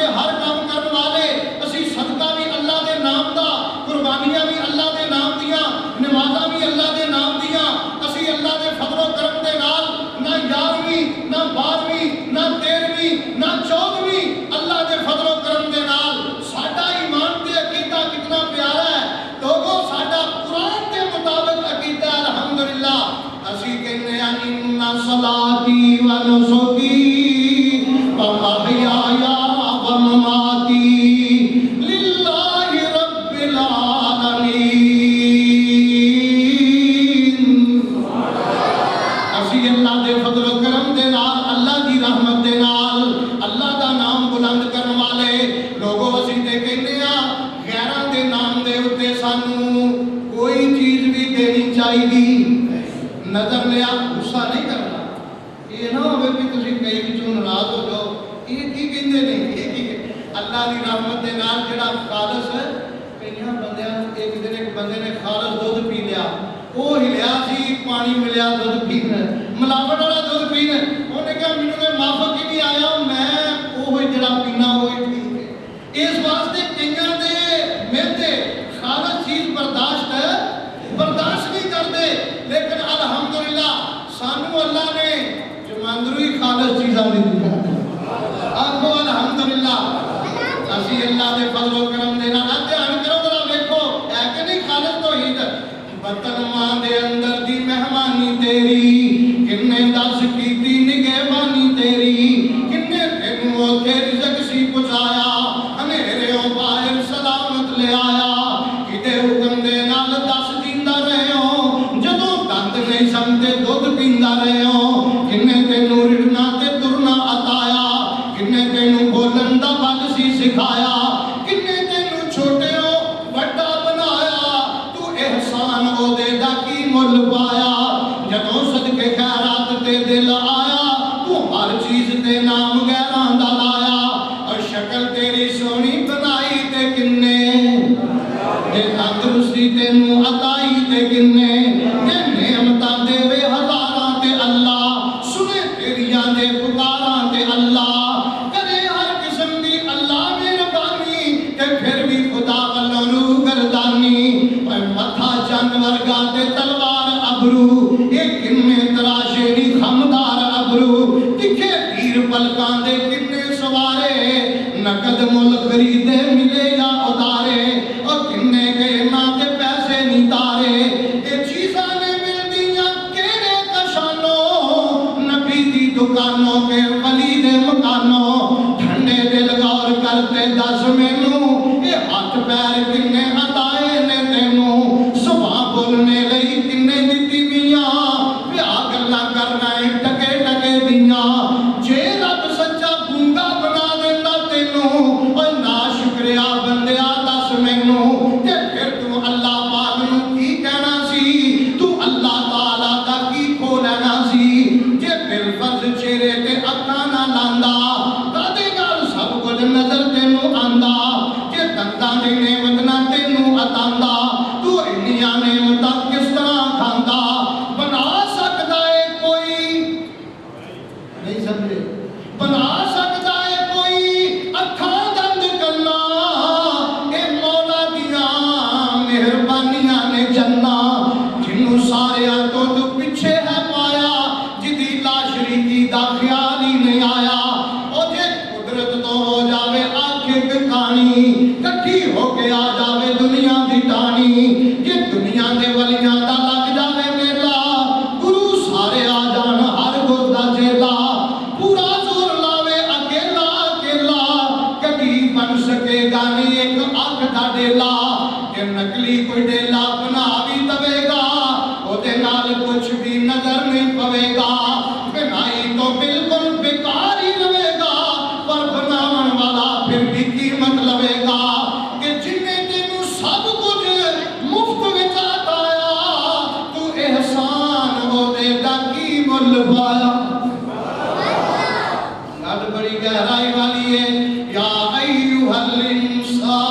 تے ہر کام کرن والے اسی صدقہ بھی اللہ دے نام دا قربانیاں بھی اللہ دے نام دیاں نمازاں بھی اللہ دے نام دیاں اسی اللہ دے فضل و کرم دے نال نہ 11ویں نہ 12ویں نہ 13ویں نہ 14ویں اللہ دے فضل و کرم دے نال ساڈا ایمان تے عقیدہ کتنا پیارا ہے لوگوں ساڈا قرآن کے مطابق عقیدہ الحمدللہ اسی کہنے ہیں ان صلاتی و نسکی و محیایا و مماتی للہ رب العالمین اسی اللہ دے فضل و کرم دے نال اللہ دی رحمت دے نال اللہ دا نام بلند کرن والے لوگوں اسی تے کہنے ہیں غیراں دے نام دے اتے سانو کوئی چیز بھی دینی چاہیے نظر لیا غصہ نہیں کرنا یہ نہ ہوئے کہ تسی کئی وچوں ناراض ہو جاؤ یہ کی کہندے نہیں یہ کی اللہ دی رحمت دے نال جڑا خالص کئیاں بندیاں ایک دن ایک بندے نے خالص دودھ پی لیا وہ ہلیا سی پانی ملیا دودھ پینا ملاوٹ والا دودھ پینا انہیں کہا مینوں تے معافق ہی نہیں آیا میں وہ جڑا پینا وہی ٹھیک ہے اس واسطے کئیاں دے میدے خالص چیز برداشت نہیں کرتے لیکن الحمدللہ سانو اللہ نے جماندروی خالص چیزاں دی آگو الحمدللہ اسی اللہ دے فضل و کرم دینا نہ دھیان کرو ذرا دیکھو ہے کہ نہیں خالص توحید وطن ماں دے اندر دی مہمانی تیری کنے دس کیتی نگہبانی تیری کنے تینوں اوتھے رزق سی پہنچایا ہنیریوں باہر سلامت لے آیا کدے حکم دے نال دس جیندا رہے ہو جدوں دند نہیں سمجھے دودھ پیندا رہے ہو کنے تینوں رڑنا تے ترنا عطایا کنے تینوں بولن دا بل سی سکھایا کنے تینوں چھوٹے ہو بڑا بنایا تو احسان او دے دا کی مل پایا جدوں صدقے خیرات تے دل آیا تو ہر چیز تے نام غیراں دا لایا اور شکل تیری سونی بنائی تے کنے تے تندرستی تینوں عطائی تے کنے تے نعمتاں دے وے ہزاراں تے اللہ سنے تیریاں دے پکاراں تے اللہ کرے ہر قسم دی اللہ مہربانی تے پھر بھی خدا والوں نو گردانی اور متھا جانور گا تے تلوار ابرو ایک کنے تراشے نی خمدار ابرو تکھے تیر پلکاں دے کنے سوارے نقد مل خریدے ملے یا ادارے اور کنے گئے نہ تے پیسے نہیں تارے اے چیزاں نے مل دیاں کیڑے کشانوں نبی دی دکانوں کے ولی دے مکانوں ٹھنڈے دل غور کرتے دس مینوں اے ہاتھ پیر کنے عطائے نے تینوں صبح بولنے لئی کنے دتی میاں پیا گلاں کرنا ٹکے ٹکے دیاں جے رب سچا گونگا بنا دیندا تینوں اوے نا شکریہ بندیا دس مینوں تے پھر تو اللہ پاک نو کی کہنا سی تو اللہ تعالی دا کی کھو لینا سی جے بالفرض چہرے تے اکھاں نہ لاندا کدے گل سب کچھ نظر تینوں آندا جے دنداں دی نعمت نہ تینوں عطاندا تو انیاں نعمتاں کس طرح کھاندا بنا سکدا ہے کوئی نہیں سمجھے بنا سکدا ہے کوئی اکھاں دند کنا اے مولا دیاں مہربانیاں نے جنہ جنوں ساریاں تو پیچھے ہے پایا جدی لا شریکی دا خیال ہی نہیں آیا او جے قدرت تو ہو جاوے آنکھیں ککانی کٹھی ہو کے آ جاوے دنیا دی ٹانی یہ دنیا دے ولیاں دا لگ جاوے میلا گرو سارے آ جان ہر گردہ جیلا پورا زور لاوے اکیلا اکیلا کبھی بن سکے گا نہیں ایک آنکھ دا ڈیلا کہ نکلی کوئی ڈیلا بنا بھی دبے گا او دے نال کچھ بھی نظر نہیں پوے گا بنائی تو بالکل بیکار ہی رہے گا پر بناون والا پھر بھی قیمت لوے گا کہ جننے تینوں سب کچھ مفت وچ عطایا تو احسان ہو دے دا کی مل پایا گل بڑی گہرائی والی ہے یا ایھا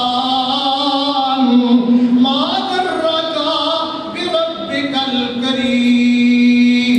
الانسان ما غرک بربک الکریم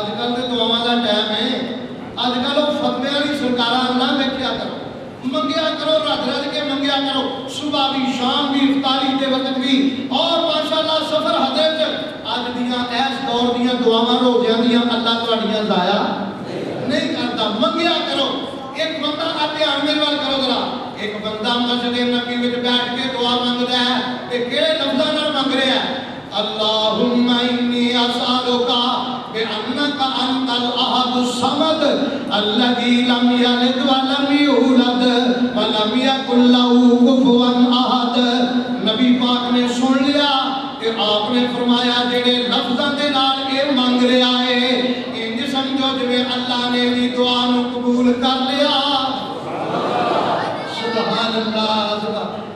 اج کل تے دعاواں دا ٹائم ہے اج کل وہ فتوے والی سرکاراں نہ ویکھیا کرو منگیا کرو رج رج کے منگیا کرو صبح بھی شام بھی افطاری دے وقت بھی اور ماشاءاللہ سفر حضرت اج دیاں اس دور دیاں دعاواں روزیاں دیاں اللہ تہاڈیاں ضائع نہیں کرتا منگیا کرو ایک بندہ دھیان میرے وال کرو ذرا ایک بندہ مسجد نبی وچ بیٹھ کے دعا منگدا ہے تے کہڑے لفظاں نال منگ رہا ہے اللہم انی اسالک بانک انت الاحد الصمد الذی لم یلد ولم یولد ولم یکن له کفوا احد نبی پاک نے سن لیا کہ آپ نے فرمایا جڑے لفظاں دے نال اے منگ رہا ہے انج سمجھو جویں اللہ نے دی دعا نو قبول کر لیا سبحان اللہ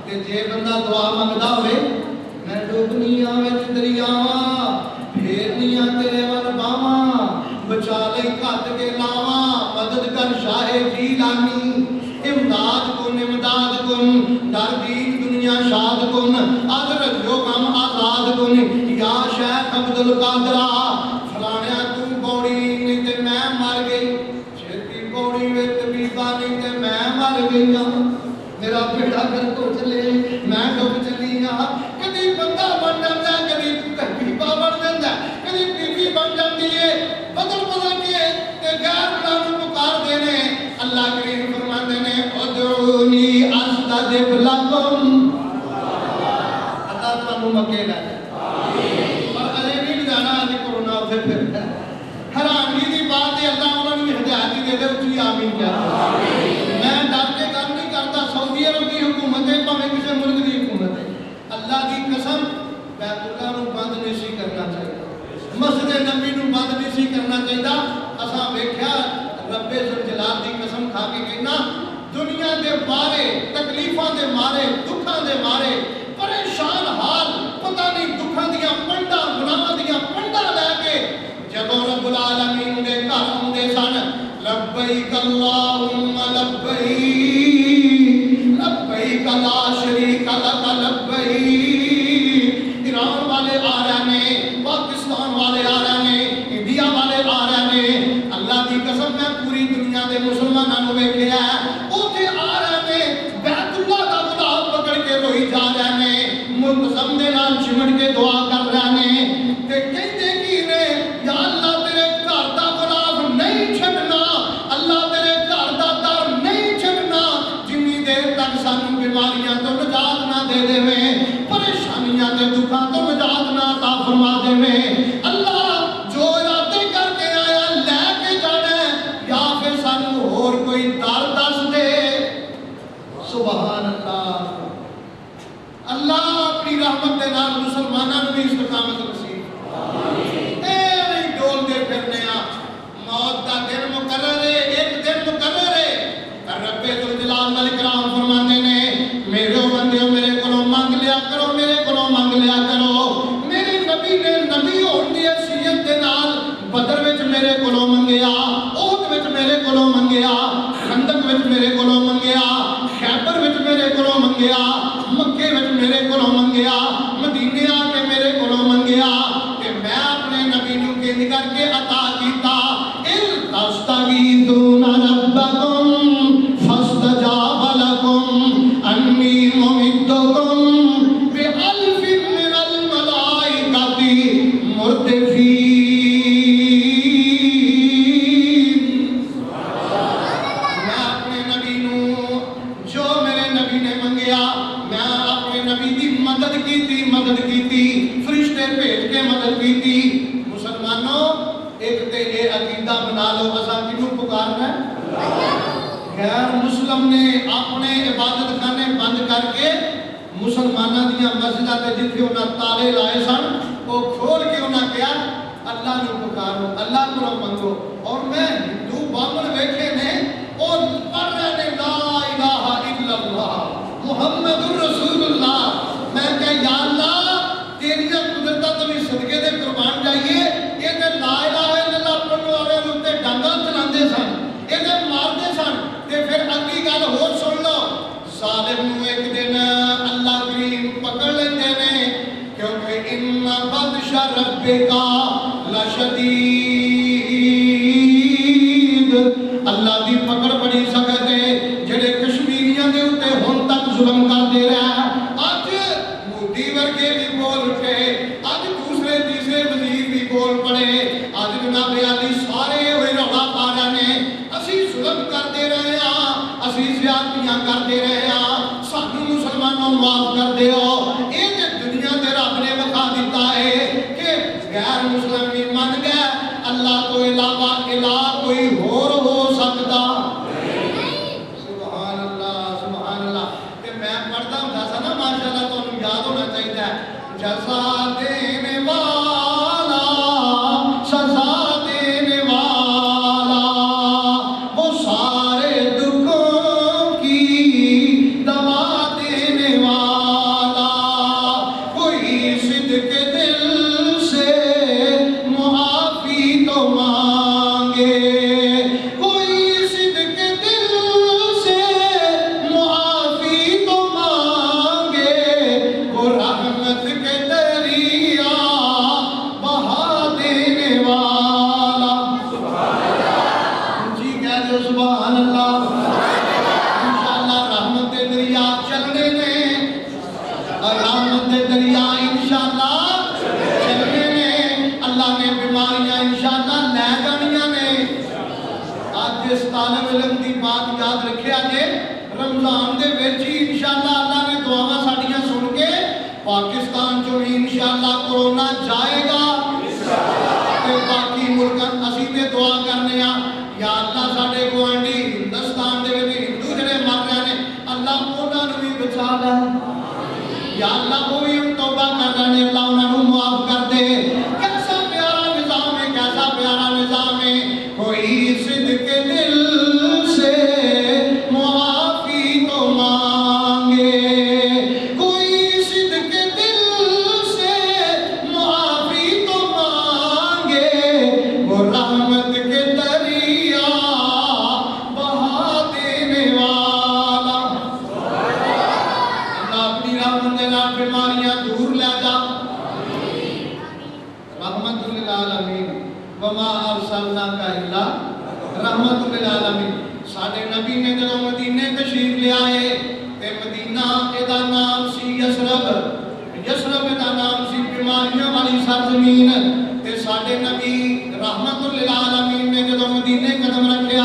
تے جے بندہ دعا منگدا ہوئے میں ڈوبنیاں وچ دریاواں پھیرنیاں تیرے ول باواں بچا لئی کٹ کے لاواں مدد کر شاہ جیلانی امداد کن دردید دنیا شاد کن اج رجو کم آزاد کن یا شیخ عبدالقادرہ فلانیا تو بوڑی نہیں تے میں مر گئی چھتی بوڑی وچ طبیبہ نہیں تے میں مر گئی میرا بیٹا گھر کو چلے میں ڈوب چلی ہاں کدی بندہ بن جاتا ہے کدی طبیبہ بن جاتا ہے کدی بیوی بن جاتی ہے بدل بدل کے غیر اللہ کو پکار دینے اللہ کریم فرماتے ہیں ادعونی استجب لکم اللہ تمہیں مکے گا اور اجے نہیں جانا اج کورونا سے پھر حیرانی دی بات ہے اللہ انہوں نے ہدایت دے دے اچھی آمین کیا میں ڈر کے گل نہیں کرتا سعودی عرب کی حکومت ہے پاویں کسی ملک کی حکومت ہے اللہ کی قسم بیت اللہ نو بند نہیں سی کرنا چاہیے مسجد نبی نو بند نہیں سی کرنا چاہیے اساں ویکھیا رب ذوالجلال دی قسم کھا کے کہنا دنیا دے مارے تکلیفاں دے مارے دکھاں دے مارے پریشان حال پتہ نہیں دکھاں دیاں پنڈا گناہاں دیاں پنڈا لے کے جدوں رب العالمین دے گھر ہوندے سن لبیک اللہم لبیک لبیک لا شریک لک لبیک ایران والے آ رہے ہیں پاکستان والے آ رہے ہیں انڈیا والے آ رہے ہیں اللہ کی قسم میں پوری دنیا دے مسلمانوں نے ویکھیا ہے اوتھے آ رہے ہیں بیت اللہ دا غلاف پکڑ کے روئی جا رہے ہیں ملتزم دے نال چمٹ کے دعا کر رہے ہیں تے کہندے کی نے یا اللہ تیرے گھر دا غلاف نہیں چھڈنا اللہ تیرے گھر دا در نہیں چھڈنا جنی دیر تک سانو بیماریاں تو نجات نہ دے دے پریشانیاں تے دکھاں تو نجات نہ عطا فرما دے اللہ جو ارادے کر کے آیا لے کے جانا ہے یا پھر سانو اور کوئی در دس دے سبحان اللہ اللہ اپنی رحمت دے نال مسلماناں نوں بھی استقامت نصیب اے نہیں ڈول دے پھرنے موت دا دن مقرر ہے ایک دن مقرر ہے رب ذوالجلال والاکرام فرماتے ہیں میرے بندیو میرے کولوں مانگ لیا کرو میرے کولوں مانگ لیا کرو میرے نبی نے نبی ہون دی حیثیت دے نال بدر وچ میرے کولوں منگیا احد وچ میرے کولوں منگیا خندق وچ میرے کولوں منگیا خیبر وچ میرے کولوں منگیا مکے وچ میرے کولوں منگیا مدینے آ کے میرے کولوں منگیا کہ میں اپنے نبی نو کنج کر کے عطا کیتا اِذْ تَسْتَغِیثُونَ رَبَّکُمْ فَاسْتَجَابَ لَکُمْ أَنِّی مُمِدُّکُمْ بِأَلْفٍ مِّنَ الْمَلَائِکَةِ مُرْدِفِینَ میں اپنے نبی نو جو میرے نبی نے منگیا میں اپنے نبی دی مدد کیتی فرشتے بھیج کے مدد کیتی مسلمانوں ایک تے اے عقیدہ بنا لو اساں کینوں پکارنا ہے غیر مسلم نے اپنے عبادت خانے بند کر کے مسلماناں دیاں مسجداں تے جتھے انہاں تالے لائے سن وہ کھول کے انہاں کہا اللہ نو پکارو اللہ کو منگو اور میں ہندو بابل ویکھے نے اور پڑھ رہے نے لا الہ الا اللہ محمد رسول اللہ میں کہ یا اللہ تیریاں قدرتاں تو بھی صدقے دے قربان جائیے یہ تے لا الہ الا اللہ پڑھنے والے تے ڈانگا چلاندے سن یہ تے ماردے سن تے پھر اگلی گل ہور سن لو ظالم نو ایک دن اللہ کریم پکڑ لیندے نے کیونکہ ان بطش ربک لشدید والی سارے ہوئے رولا پا رہے ہیں اسی ظلم کرتے رہے ہیں اسی زیادتیاں کرتے رہے ہیں سانو مسلمانوں معاف کر دیو یہ دنیا تے رب نے بتا دیتا ہے کہ غیر مسلم بھی من گئے اللہ تو علاوہ الہ کوئی اور ہو سکتا سبحان اللہ کہ میں پڑھتا ہوں سا نا ماشاءاللہ تو انہوں یاد ہونا چاہیے جزا دینے والا سزا دینے والا وہ سارے دکھوں کی دوا دینے والا کوئی صدق دل سے معافی تو مانگے کوئی صدق دل سے معافی تو مانگے وہ رحمت کے دریا بہا دینے والا جی کہہ دو سبحان اللہ انشاءاللہ رحمت کے دریا چلنے نے اور رحمت کے دریا انشاءاللہ چلنے نے اللہ نے بیماریاں انشاءاللہ لے جانیاں نے آج اس طالب علم دی بات یاد رکھیا جے رمضان دے وچ ہی انشاءاللہ اللہ نے دعاواں ساڈیاں سن کے پاکستان چوں بھی انشاءاللہ کرونا جائے گا تے باقی ملکاں اسی تے دعا کرنے ہاں یا اللہ ساڈے گوانڈی ہندوستان دے وچ ہندو جڑے مر رہے نے اللہ انہاں نوں بھی بچا لے یا اللہ وہ بھی توبہ کر رہے ہیں اللہ انہوں نے معاف کر دے کیسا پیارا نظام ہے کیسا پیارا نظام ہے کوئی صدق دل سے معافی تو مانگے کوئی صدق دل سے معافی تو مانگے وہ رحمت کے دریا بہا دینے والا اللہ اپنی رحمت دے نال بیماریاں دور لے جا رحمت للعالمین وما ارسلناک الا رحمت للعالمین ساڈے نبی نے جدوں مدینے تشریف لے آئے تے مدینہ دا نام سی یثرب دا نام سی بیماریاں والی سرزمین تے ساڈے نبی رحمت للعالمین نے جدوں مدینے قدم رکھیا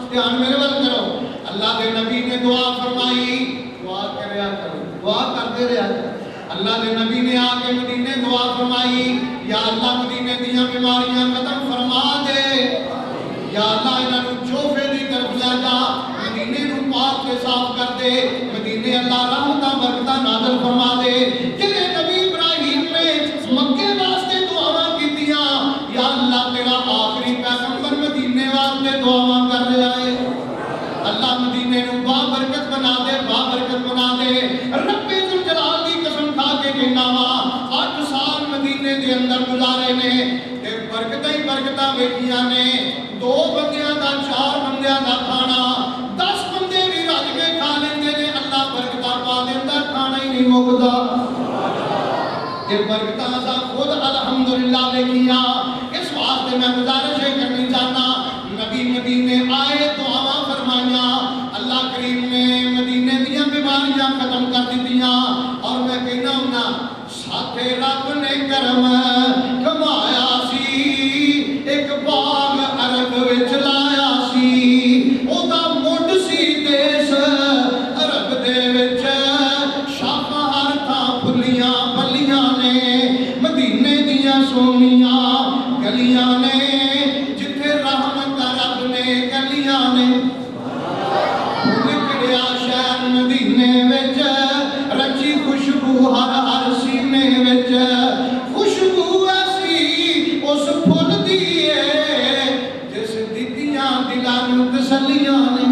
دھیان میرے ول کرو اللہ دے نبی نے دعا فرمائی دعا کریا کرو دعا کرتے رہا اللہ دے نبی نے آ کے مدینے دعا فرمائی یا اللہ مدینے دیاں بیماریاں ختم فرما دے یا اللہ انہوں چوفے دی طرف لے جا مدینے نو پاک کے صاف کر دے مدینے اللہ رحمتاں برکتاں نازل فرما دے جڑے نبی ابراہیم نے مکے واسطے دعاواں کیتیاں یا اللہ تیرا آخری پیغمبر مدینے واسطے دعاواں کر رہا ہے اللہ مدینے نو بابرکت بنا دے بابرکت بنا دے رب ذوالجلال دی قسم کھا کے کہنا وا 8 سال مدینے دے اندر گزارے نے تے برکتاں ہی برکتاں ویکھیاں نے 2 بندیاں دا 4 بندیاں دا کھانا 10 بندے بھی رج کے کھا لیندے نے اللہ برکتاں پا دیندا کھانا ہی نہیں مکدا یہ برکتاں دا خود الحمدللہ ویکھیاں اس واسطے میں گزارش کرنی چاہنا نبی مدینے آئے دعاواں فرمائیاں اللہ کریم نے مدینے دیاں بیماریاں ختم کر دتیاں اور میں کہنا ہوں ساتھے رب نے کرم کمایا سی ایک باغ عرب وچ لایا سی او دا مڈ سی دیس عرب دے وچ شاخاں ہر تھاں پھلیاں پلیاں نے مدینے دیاں سونیاں گلیاں نے جتھے رحمت رب نے گلیاں نے نکلیا شہر مدینے وچ رچی خوشبو ہر ہر سینے وچ خوشبو ایسی اس پھل دی ہے جس دتیاں دلاں نوں تسلیاں نے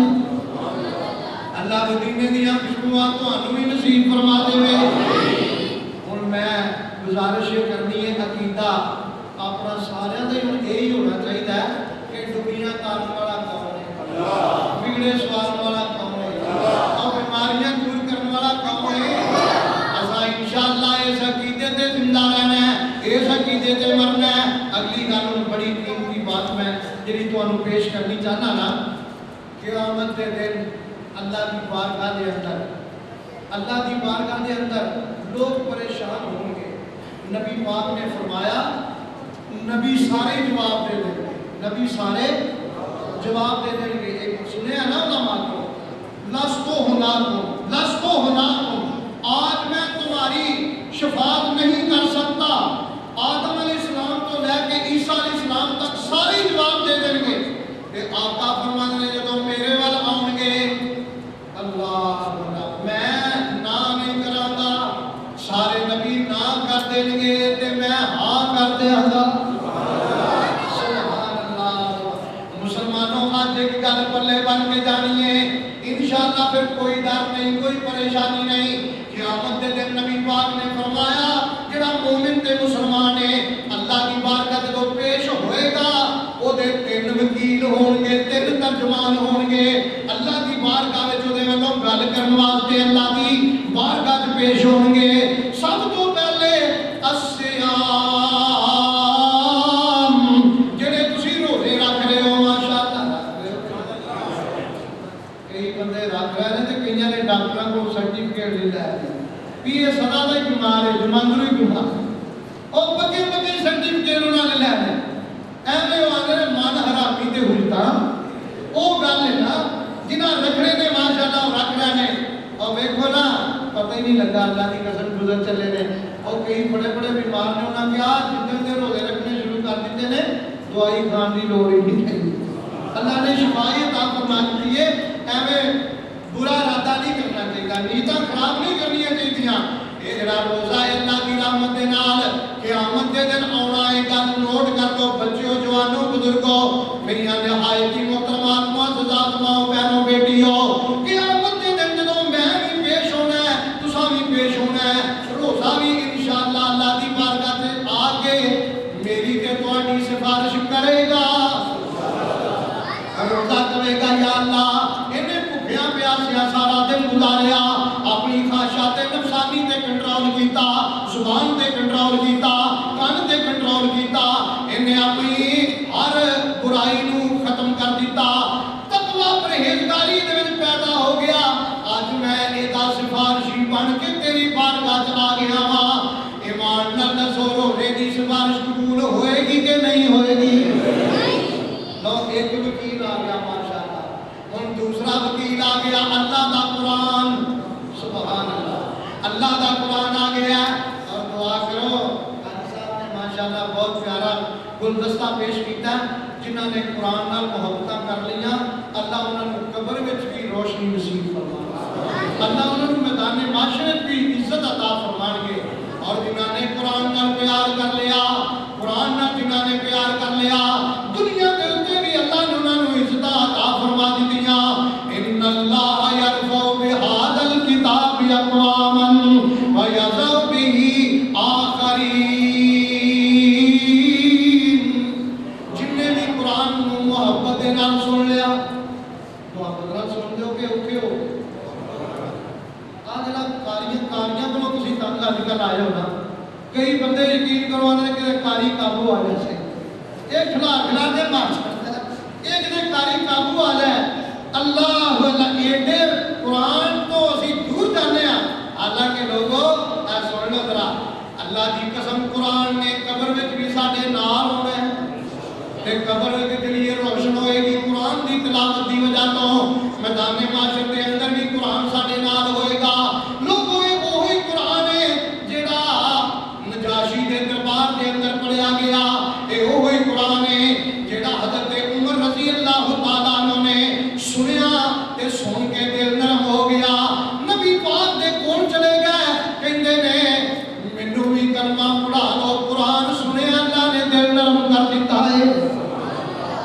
اللہ مدینے دیاں خوشبوواں تانوں بھی نصیب فرما دے ہن میں گزارش کرنی ہے عقیدہ اپنا سارے دا یہی ہونا چاہیے کہ ڈبیاں تارن والا کون ہے بگڑے سوارن والا کون ہے اور بیماریاں دور کرنے والا کون ہے اساں انشاءاللہ اس عقیدے تے زندہ رہنا ہے اس عقیدے تے مرنا ہے اگلی گل بڑی قیمتی بات میں جڑی تانوں پیش کرنی چاہنا نا قیامت کے دن اللہ کی بارگاہ دے اندر لوگ پریشان ہوں گے نبی پاک نے فرمایا نبی سارے جواب دے دیں نبی سارے جواب دے دیں گے. ایک سنیا نا علماء کو لستو ہناکم آج میں تمہاری شفاعت نہیں کر سکتا. آدم علیہ السلام تو لے کے عیسیٰ علیہ السلام تک سارے جواب دے دیں گے. کہ آقا فرمانے نے جدو میرے وال آؤں گے اللہ میں نہ نہیں کراں گا, سارے نبی نہ کر دیں گے تے میں ہاں کر دیاں گا. سبحان اللہ. مسلمانوں آج ایک گل پلے بن کے جانی ہے انشاءاللہ, پھر کوئی ڈر نہیں, کوئی پریشانی نہیں. قیامت دے دن نبی پاک نے فرمایا جڑا مومن تے مسلمان ہے اللہ کی بارگاہ جدو پیش ہوئے گا او دے 3 وکیل ہون گے, 3 ترجمان ہون گے. اللہ کی بارگاہ وچ او دے والوں گل کرن واسطے اللہ کی بارگاہ وچ پیش ہون گے. سب تو پہلے الصیام جڑے تسی روزے رکھ رہے ہو ماشاءاللہ. کئی بندے رکھ رہے ہیں تے کئیاں نے ڈاکٹراں کو سرٹیفکیٹ لے لیا بھی یہ سدا دا بیمار ہے, جماندری بیمار. اور پکے سرٹیفکیٹ انہوں نے لے لیا. ایویں آدھے من حرامی تے ہوتا وہ گل ہے نا جنہیں رکھنے نے ماشاءاللہ رکھ رہے ہیں. اور ویکھو نا پتہ ہی نہیں لگا اللہ کی قسم گزر چلے نے. اور کئی بڑے بڑے بیمار نے انہوں نے کہا جتنے دیر روزے رکھنے شروع کر دیتے نے دوائی کھان کی لوڑ ہی نہیں ہے. اللہ نے شفائی عطا فرما دی ہے. ایویں برا ارادہ نہیں کرنا چاہیے, نیتاں خراب نہیں کرنی چاہیے. یہ جڑا روزہ ہے اللہ کی رحمت دے نال قیامت دے دن آنا ہے. گل نوٹ کر لو بچیوں, جوانوں, بزرگوں, میری نہایت ہی محترمات, معززات ماؤں, بہنوں, بیٹیوں, قیامت دے دن جدوں میں بھی پیش ہونا ہے, تساں بھی پیش ہونا ہے. روزہ بھی انشاءاللہ اللہ کی بارگاہ تے آ کے میری تے تہاڈی سفارش کرے گا. روزہ کہے گا یا اللہ انہیں بھوکیاں پیاسیاں سارا دن گزاریا, اپنی خواہشات نفسانی تے کنٹرول کیتا, زبان تے کنٹرول کیتا, کان تے کنٹرول کیتا, انہیں اپنی ہر برائی نو ختم کر دیتا, تقوی پرہیزگاری دے وچ پیدا ہو گیا. اج میں ایدا سفارشی بن کے تیری بارگاہ چ آ گیا ہاں. ایمان نال دسو روزے دی سفارش قبول ہوئے گی کہ نہیں ہوئے گی؟ لو ایک وکیل آ گیا ماشاءاللہ, ہن دوسرا وکیل آ گیا اللہ دا قرآن. سبحان اللہ, اللہ دا قرآن آ گیا. اور دعا کرو قاضی صاحب نے ماشاءاللہ بہت پیارا گلدستہ پیش کیتا, جنہاں نے قرآن نال محبتاں کر لیاں اللہ انہاں نوں قبر وچ بھی روشنی نصیب فرمائے, اللہ انہاں نوں میدان معاشرت بھی عزت عطا فرمان گے. اور جنہاں نے قرآن نال پیار کر لیا, قرآن نال جنہاں نے پیار کر لیا, دنیا دے اوتے بھی اللہ نے انہاں نوں عزت عطا فرما دتیاں. ان اللہ یرفع بہذا الکتاب اقواما ویضع بہ آخرین. جن نے بھی قرآن نوں محبت دے نال سن لیا, محبت نال سن دیو کہ اوکے ہو. آ جڑا کاریاں کو تسی تنگ اج کل آئے ہو نا, کئی بندے یقین کروانے کہ کاری قابو آ جائے, یہ کھلا کے مار سکتا ہے, یہ کہتے کاری قابو آ جائے. اللہ ایڈے قرآن تو اسی دور جانے ہیں. حالانکہ لوگوں اے سن لو ذرا, اللہ کی قسم قرآن نے قبر وچ بھی ساڈے نال ہونا ہے, تے قبر کے لیے روشن ہوئے گی قرآن دی تلاوت دی وجہ تو. میدان معاشر کے اندر بھی قرآن ساڈے نال ہوئے گا. لوگوں یہ وہی قرآن ہے جڑا نجاشی دے دربار دے اندر پڑھیا گیا, یہ وہی قرآن ہے جڑا حضرت عمر رضی اللہ تعالیٰ عنہ نے سنیا تے سن کے دل نرم ہو گیا. نبی پاک دے کول چلے گئے, کہندے نے مینوں بھی کلمہ پڑھا لو. قرآن سنے اللہ نے دل نرم کر دیتا ہے.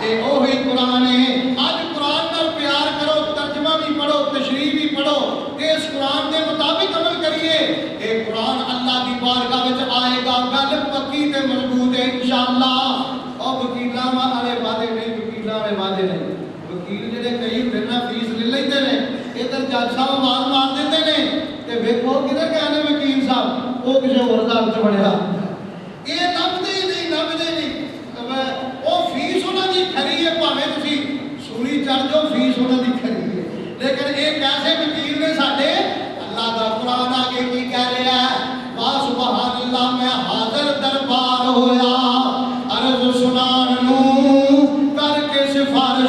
یہ وہی قرآن ہے. آج قرآن نال پیار کرو, ترجمہ بھی پڑھو, تشریح بھی پڑھو, اس قرآن کے مطابق عمل کریے. یہ قرآن اللہ کی بارگاہ وچ آئے گا, گل پکی تے مضبوط ہے انشاءاللہ. اور وکیلاں والے وعدے نہیں, وکیلاں والے وعدے نہیں. وکیل جڑے کئی بنا فیس لے لیندے نے, ادھر جج صاحب آواز مار دیندے نے تے ویکھو کدھر گئے نے وکیل صاحب, وہ کسے ہور دا وچ بڑھیا. یہ لبدے ہی نہیں, لبدے نہیں. وہ فیس انہاں دی کھری ہے, بھاویں تسی سولی چڑھ جاؤ, فیس انہاں دی کھری ہے. لیکن ایک ایسے وکیل نے ساڈے اللہ دا قرآن آگے کی کہہ رہا ہے, واہ سبحان اللہ, میں حاضر دربار ہویا, عرض سنان نو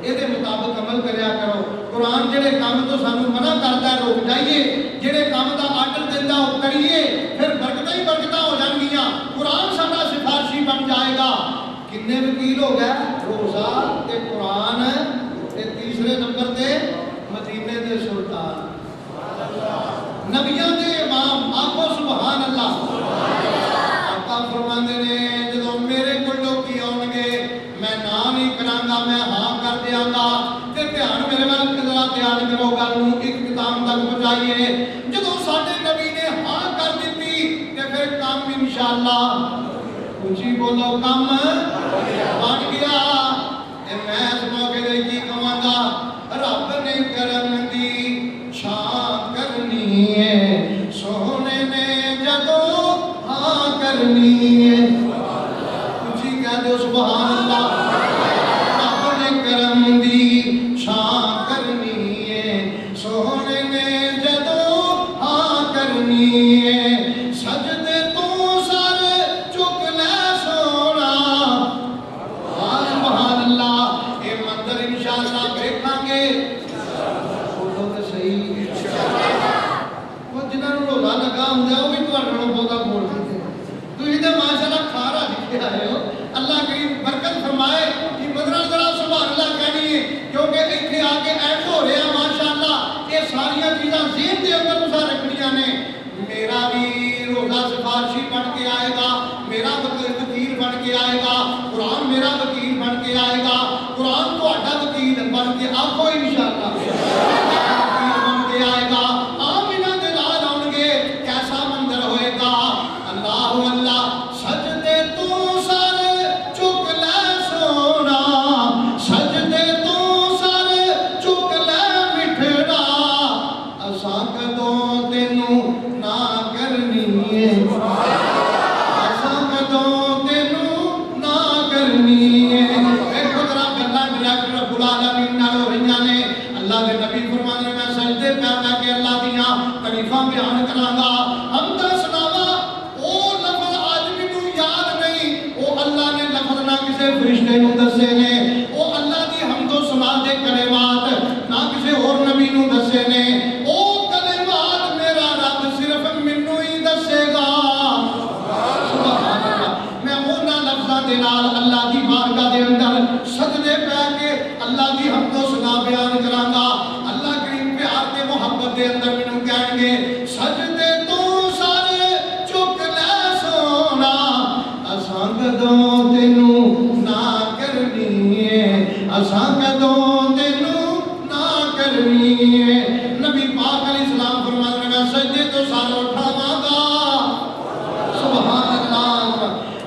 ਇਹਦੇ ਮੁਤਾਬਕ ਅਮਲ ਕਰਿਆ ਕਰੋ ਕੁਰਾਨ ਜਿਹੜੇ ਕੰਮ ਤੋਂ ਸਾਨੂੰ ਮਨਾ ਕਰਦਾ ਰੋਕ ਜਾਈਏ ਜਿਹੜੇ ਕੰਮ ਦਾ ਆਰਡਰ ਦਿੰਦਾ ਉਹ ਕਰੀਏ ਫਿਰ ਬਰਕਤਾਂ ਹੀ ਬਰਕਤਾਂ ਹੋ ਜਾਣਗੀਆਂ ਕੁਰਾਨ ਸਾਡਾ ਸਿਫਾਰਿਸ਼ੀ ਬਣ ਜਾਏਗਾ ਕਿੰਨੇ ਵਕੀਲ ਹੋ ਗਏ ਰੋਜ਼ਾ ਤੇ ਕੁਰਾਨ ਤੇ ਤੀਸਰੇ ਨੰਬਰ ਤੇ ਮਦੀਨੇ ਦੇ ਸੁਲਤਾਨ ਨਬੀਆਂ ਦੇ ਇਮਾਮ ਆਖੋ ਸੁਭਾਨ ਅੱਲਾਹ ਆਪਾਂ ਫਰਮਾਉਂਦੇ ਨੇ ਜਦੋਂ ਮੇਰੇ ਕੋਲ ਲੋਕੀ ਆਉਣਗੇ ਮੈਂ ਨਾ ਨਹੀਂ ਕਰਾਂਗਾ ਮੈਂ ਹਾਂ ਕਰ ਦਿਆਂਗਾ ਤੇ ਧਿਆਨ ਮੇਰੇ ਵੱਲ ਕਿਹਦਾ ਧਿਆਨ ਕਰੋ ਗੱਲ ਨੂੰ ਇੱਕ ਕਿਤਾਬ ਤੱਕ ਪਹੁੰਚਾਈਏ ਜਦੋਂ ਸਾਡੇ ਨਬੀ ਨੇ ਹਾਂ ਕਰ ਦਿੱਤੀ ਤੇ ਫਿਰ ਕੰਮ ਇਨਸ਼ਾਅੱਲਾ ਉੱਚੀ ਬੋਲੋ ਕੰਮ ਬਣ ਗਿਆ ਤੇ ਮੈਂ ਇਸ ਮੌਕੇ ਤੇ ਕੀ ਕਹਾਂਗਾ ਰੱਬ ਨੇ ਕਰਮ ਦੀ ਛਾਂ ਕਰਨੀ ਹੈ ਸੋਹਣੇ ਨੇ ਜਦੋਂ ਹਾਂ ਕਰਨੀ ਹੈ ਉੱਚੀ ਕਹਿ ਦਿਓ ਸੁਭਾਨ ਅੱਲਾਹ ਰੱਬ ਨੇ ਕਰਮ ਦੀ ਛਾਂ ਕਰਨੀ ਹੈ ਸੋਹਣੇ ਨੇ ਜਦੋਂ ਹਾਂ ਕਰਨੀ ਹੈ ਸਜਦੇ ਤੋਂ ਸਰ ਝੁਕ ਲੈ ਸੋਣਾ ਸੁਭਾਨ ਅੱਲਾਹ ਇਹ ਮੰਦਰ ਇਨਸ਼ਾਅੱਲਾ ਵੇਖਾਂਗੇ ਬੋਲੋ ਤੇ ਸਹੀ ਉਹ ਜਿਨ੍ਹਾਂ ਨੂੰ ਰੋਜ਼ਾ ਲੱਗਾ ਹੁੰਦਾ ਉਹ ਵੀ ਤੁਹਾਡੇ ਨਾਲੋਂ ਬਹੁਤਾ ਬੋਲਦੇ ਤੁਸੀਂ ਤਾਂ ਮਾਸ਼ਾਅੱਲਾ ਖਾਰਾ ਲਿਖੇ ਆਏ ਹੋ ਅੱਲਾਹ ਕਰੀਮ ਬਰਕਤ ਫਰਮਾਏ ਕਿ ਮਦਰਾਂ ਜ਼ਰਾ ਸੁਭਾਨ ਅੱਲਾਹ ਕਹਿਣੀ ਹੈ ਕਿਉਂਕਿ ਇੱਥੇ ਆ ਕੇ ਐਡ ਹੋ ਰਿਹਾ ਮਾਸ਼ਾਅੱਲਾ ਇਹ ਸਾਰੀਆਂ ਚੀਜ਼ਾਂ ਜ਼ਿਹਨ ਦੇ ਅੰਦਰ ਤੁਸੀਂ ਰੱਖਣੀਆਂ ਨੇ ਮੇਰਾ ਵੀ ਰੋਜ਼ਾ ਸਿਫਾਰਿਸ਼ੀ ਬਣ ਕੇ ਆਏਗਾ ਮੇਰਾ ਵਕੀਲ ਬਣ ਕੇ ਆਏਗਾ ਕੁਰਾਨ ਮੇਰਾ ਵਕੀਲ ਬਣ ਕੇ ਆਏਗਾ ਕੁਰਾਨ ਤੁਹਾਡਾ ਵਕੀਲ ਬਣ ਕੇ ਆਖੋ ਇਨਸ਼ਾਅੱਲਾ ਵਕੀਲ ਬਣ ਕੇ ਆਏਗਾ ਆਮ ਇਹਨਾਂ ਦੇ ਨਾਲ ਆਉਣਗੇ ਕੈਸਾ ਮੰਜ਼ਰ ਹੋਏਗਾ ਅੱਲਾਹੁ ਅੱਲਾਹ ਸਜਦੇ ਤੋਂ ਸਰ ਝੁਕ ਲੈ ਸੋਣਾ ਸਜਦੇ ਤੋਂ ਸਰ ਝੁਕ ਲੈ ਮਿੱਠੜਾ ਅਸਾਂ ਕਦੋਂ ਤੈਨੂੰ ਨਾ ਕਰਨੀ ਏ ਅਸਾਂ ਕਦੋਂ ਤੈਨੂੰ ਨਾ ਕਰਨੀ ਏ ਵੇਖੋ ਜਰਾ ਗੱਲਾਂ ਡਾਇਰੈਕਟ ਰੱਬੁਲ ਆਲਮੀਨ ਨਾਲ ਹੋ ਰਹੀਆਂ ਨੇ ਅੱਲਾਹ ਦੇ ਨਬੀ ਫਰਮਾਉਂਦੇ ਨੇ ਮੈਂ ਸਜਦੇ ਪੈ ਕੇ ਅੱਲਾਹ ਦੀਆਂ ਤਾਰੀਫਾਂ ਬਿਆਨ ਕਰਾਂਗਾ ਹਮਦ ਸੁਣਾਵਾ ਉਹ ਲਫ਼ਜ਼ ਅੱਜ ਮੈਨੂੰ ਯਾਦ ਨਹੀਂ ਉਹ ਅੱਲਾਹ ਨੇ ਲਫ਼ਜ਼ ਨਾ ਕਿਸੇ ਫਰਿਸ਼ਤੇ ਨੂੰ ਦੱਸੇ ਨੇ ਉਹ ਅੱਲਾਹ ਦੀ ਹਮਦੋ ਸੁਨਾ ਦੇ ਕਲਮਾਤ ਨਾ ਕਿਸੇ ਹੋਰ ਨਬੀ ਨੂੰ ਦੱਸੇ ਨੇ ਉਹ ਕਲਮਾਤ ਮੇਰਾ ਰੱਬ ਸਿਰਫ ਮੈਨੂੰ ਹੀ ਦੱਸੇਗਾ ਸੁਭਾਨ ਅੱਲਾਹ ਮੈਂ ਉਹਨਾਂ ਲਫ਼ਜ਼ਾਂ ਦੇ ਨਾਲ ਅੱਲਾਹ ਦੀ ਬਾਰਗਾਹ ਦੇ ਅੰਦਰ ਸਜਦੇ ਪੈ ਕੇ ਅੱਲਾਹ ਦੀ ਹਮਦੋ ਸੁਨਾ ਬਿਆਨ ਕਰਾਂਗਾ ਅੱਲਾਹ ਕਰੀਮ ਪਿਆਰ ਤੇ ਮੁਹੱਬਤ ਦੇ ਅੰਦਰ ਮੈਨੂੰ ਕਹਿਣਗੇ ਸਜਦੇ ਤੋਂ ਸਾਰੇ ਝੁਕ ਲੈ ਸੋਣਾ ਅਸਾਂ ਕਦੋਂ ਤੈਨੂੰ ਨਾ ਕਰਨੀ ਏ ਅਸਾਂ ਕਦੋਂ ਤੈਨੂੰ ਨਾ ਕਰਨੀ ਏ ਨਬੀ ਪਾਕ ਅਲੈਹਿਸਸਲਾਮ ਫਰਮਾਉਂਦੇ ਨੇ ਮੈਂ ਸਜਦੇ ਤੋਂ ਸਾਰ ਉਠਾਵਾਂਗਾ ਸੁਭਾਨ ਅੱਲਾਹ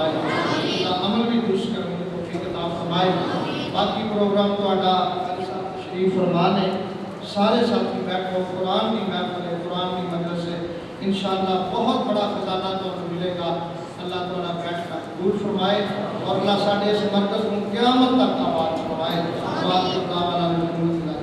فرمائے، اللہ عمل بھی درست کرنے کی توفیق عطا فرمائے۔ باقی پروگرام تو آڈا شریف فرمان ہے، سارے ساتھی بیٹھو، قرآن کی محفل ہے، قرآن کی مجلس ہے، انشاءاللہ بہت بڑا خزانہ تو ملے گا۔ اللہ تعالیٰ بیٹھ کر قبول فرمائے اور اللہ ساڑھے اس مرکز کو قیامت تک آباد فرمائے۔ وآخر دعوانا الحمدللہ۔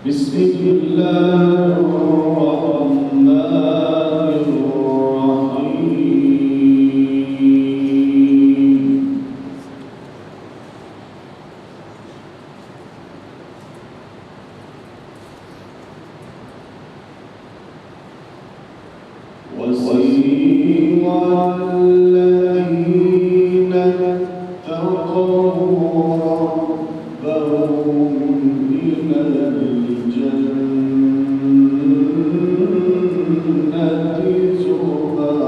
بسم الله الرحمن الرحيم وسيق الذين اتقوا ربهم إلى الجنة زمرا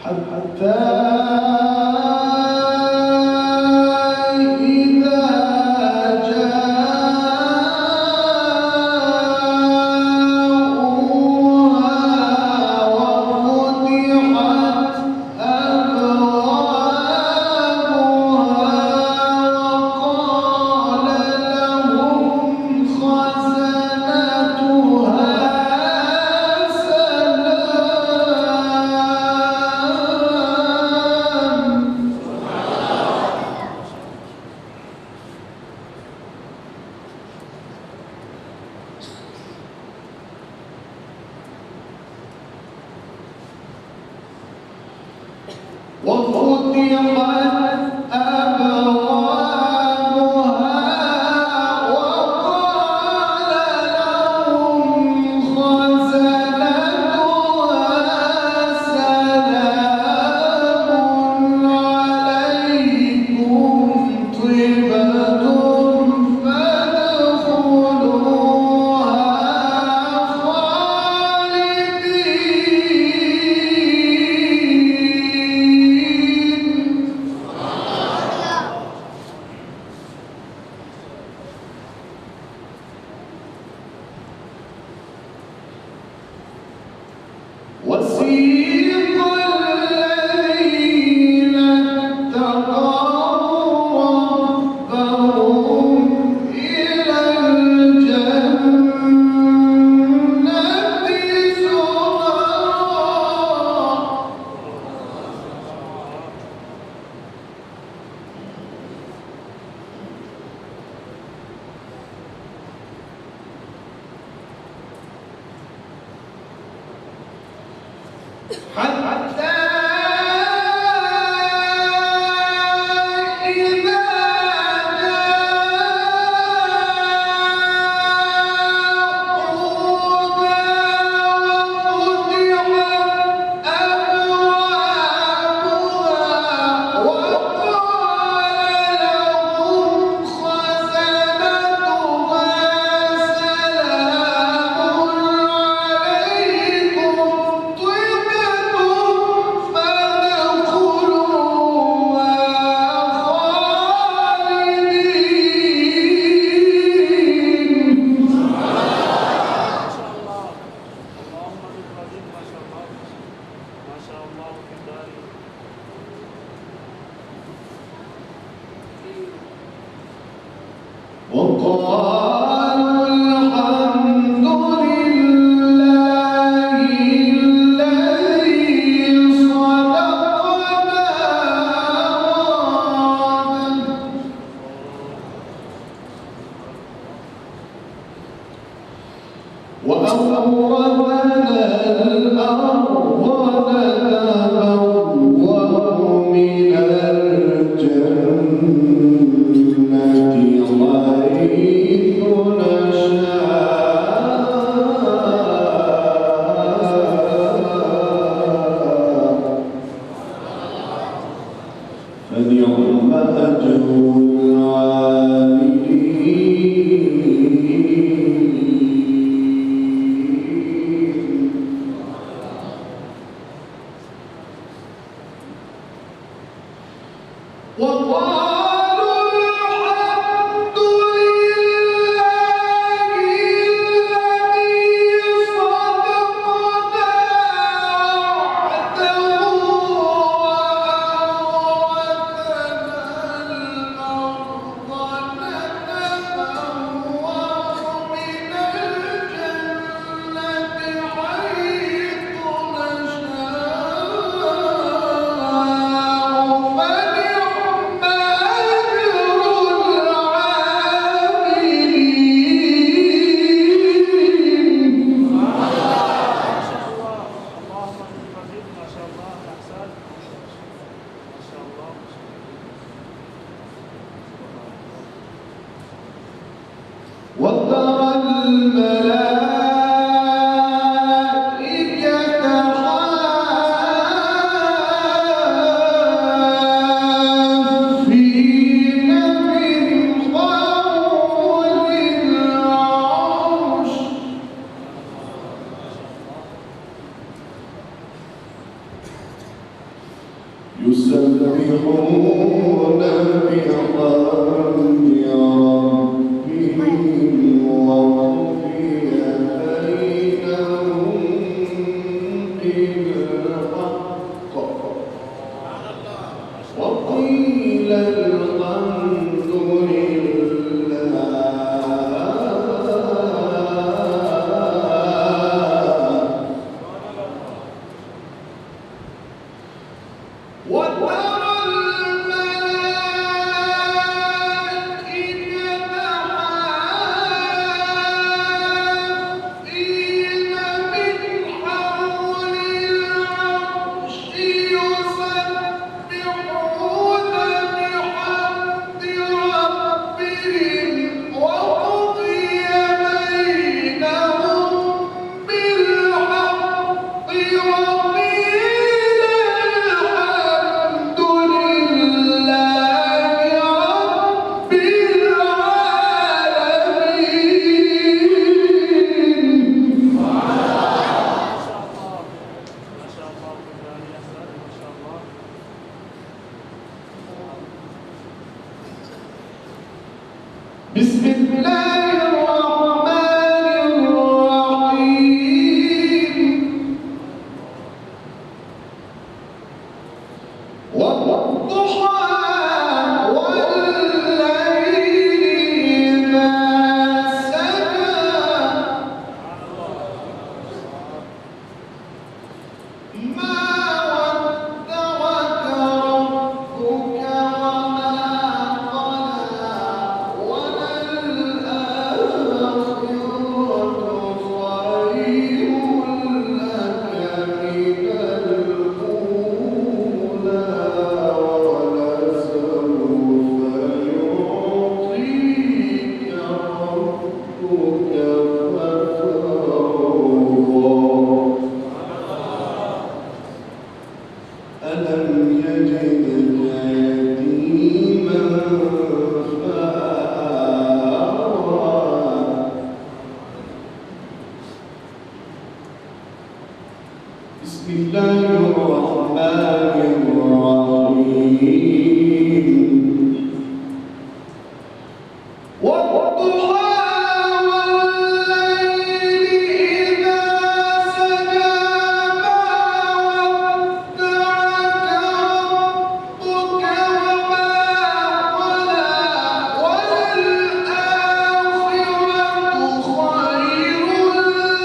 حتى وفتحت أبوابها وقال لهم خزنتها سلام عليكم طبتم فادخلوها وسيق الذين اتقوا ربهم إلى الجنة زمرا حتى إذا وقالوا الحمد لله يسبحون بحمد ربهم وقضي بينهم بالحق وقيل الحمد بسم الله الرحمن الرحيم والضحى والليل إذا سجى ما ودعك ربك وما قلى وللآخرة خير لك من الأولى ولسوف يعطيك ربك فترضى ألم يجدك يتيما فآوى بسم الله الرحمن الرحيم والضحى والليل إذا سجى ما ودعك ربك وما قلى وللآخرة خير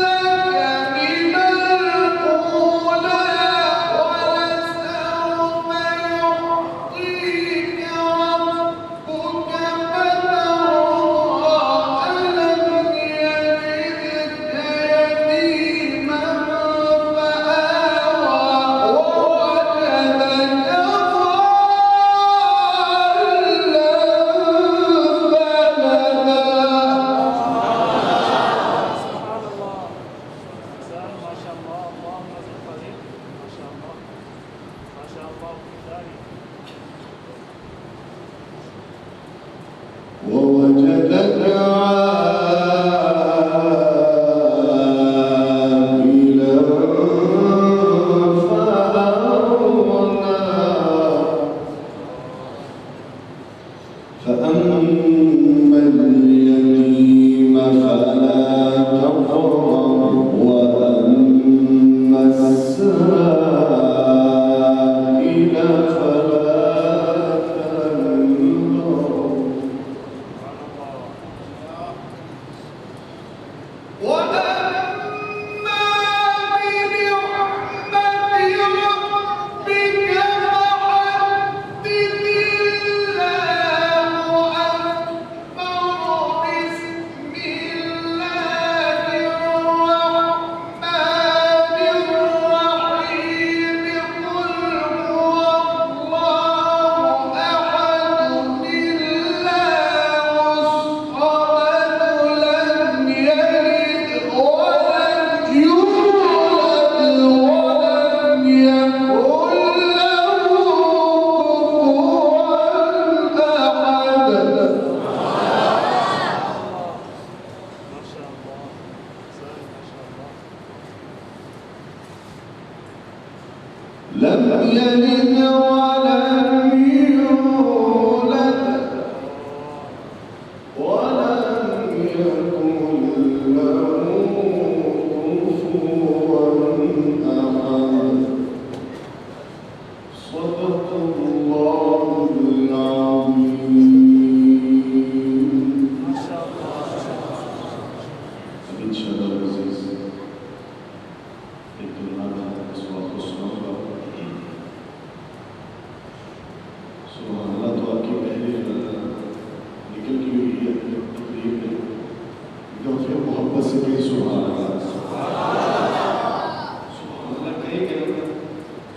لك من الأولى ولسوف يعطيك ربك فترضى ألم يجدك يتيما فآوى ووجدك ووجدك عائلا فأغنى لم يلد ولم يولد ولم يكن له كفوا أحد صدق الله العظيم. انشاءاللہ عزیز ایک دوران اس وقت کو سنوں گا. سبحان اللہ. تو آپ کی پہلی نکل کی ہوئی ہے تقریب میں جو پھر محبت سے کہیں سبحان اللہ. سبحان اللہ کہیں گے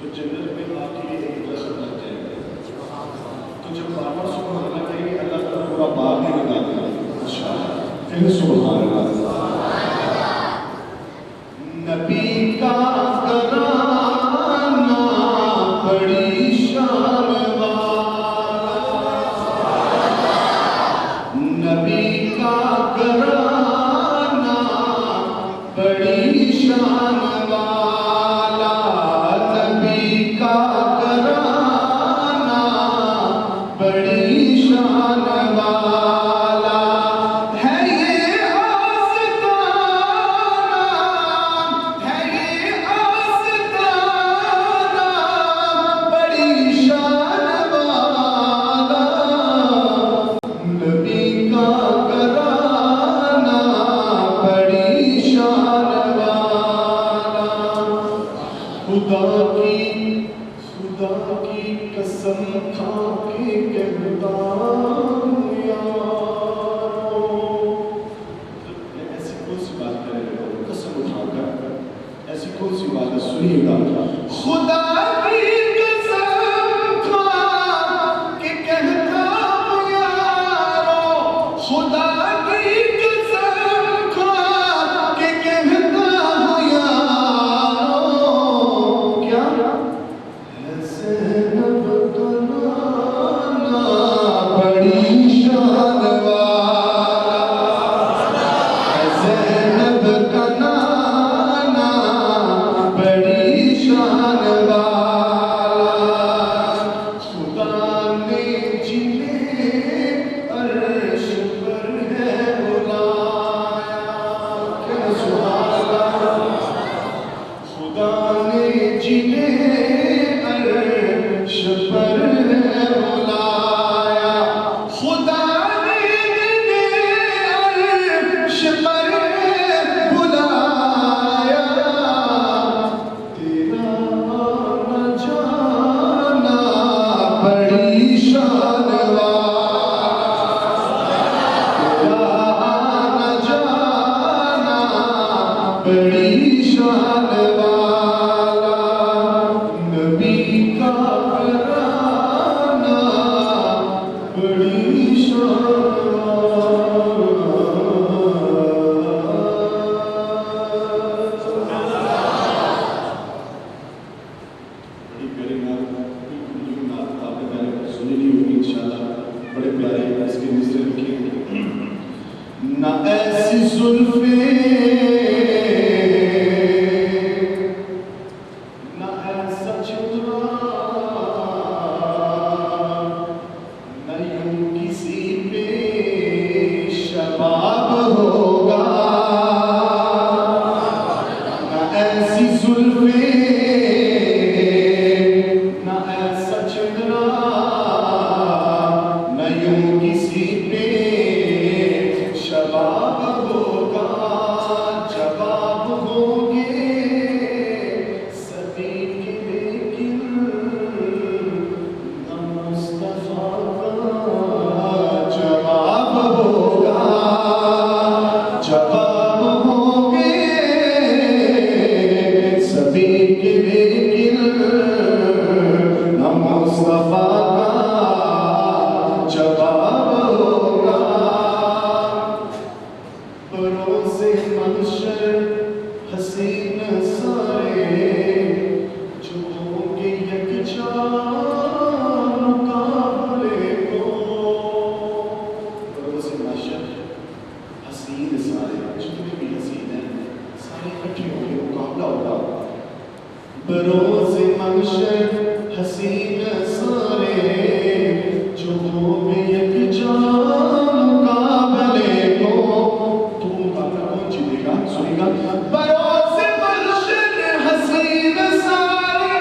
تو جنت میں آپ کے لیے ایک درخت لگ جائے گا. تو جب بار بار سبحان اللہ کہیں گے اللہ تعالیٰ پورا باغ نہیں لگا دے گا انشاءاللہ. پھر سبحان اللہ. نبی کا گھرانہ بڑی شان والا. نبی کا گھرانہ بڑی شان والا. نبی کا گھرانہ بڑی شان والا ہے. یہ آستانہ ہے، یہ آستانہ بڑی شان والا. نبی کا گھرانہ بڑی شان والا. خدا کی قسم کھا کے کہتا ہوں یارو. ایسی کون سی بات کرے گا قسم اٹھا کر؟ ایسی کون سی بات ہے؟ سنیے گا. خدا کی قسم کھا کے کہتا ہوں یارو. خدا کی قسم کھا کے کہتا ہوں یارو. کیا ہے زینب کا نانا بڑی شان والا. ہے زینب کا نانا بڑی شان والا. خدا نے جنہیں عرش پر ہے بلایا. کیا سبحان اللہ. خدا نے جنہیں عرش پر ہے بلایا. خدا نے جنہیں عرش پر ہے بلایا. تیرا آنا جانا بڑی شان والا. تیرا آنا جانا بڑی شان والا. نبی کا گھرانہ بڑی شان بڑی پیاری نعت. بالکل یہ نعت آپ نے پہلے سنی نہیں ہوگی انشاءاللہ. بڑے پیارے اس کے مصرے لکھے ہیں. نہ ایسی زلفیں نہ ایسا چہرہ نہ یوں کسی پہ شباب ہوگا. نہ ایسی زلفیں نہ ایسا چہرہ نہ یوں کسی پہ شباب ہوگا. بروز محشر حسین سارے جو ہوں گے یکجا مقابلے کو. تو مقابلہ کون جیتے گا؟ سنیں گا. بروز محشر حسین سارے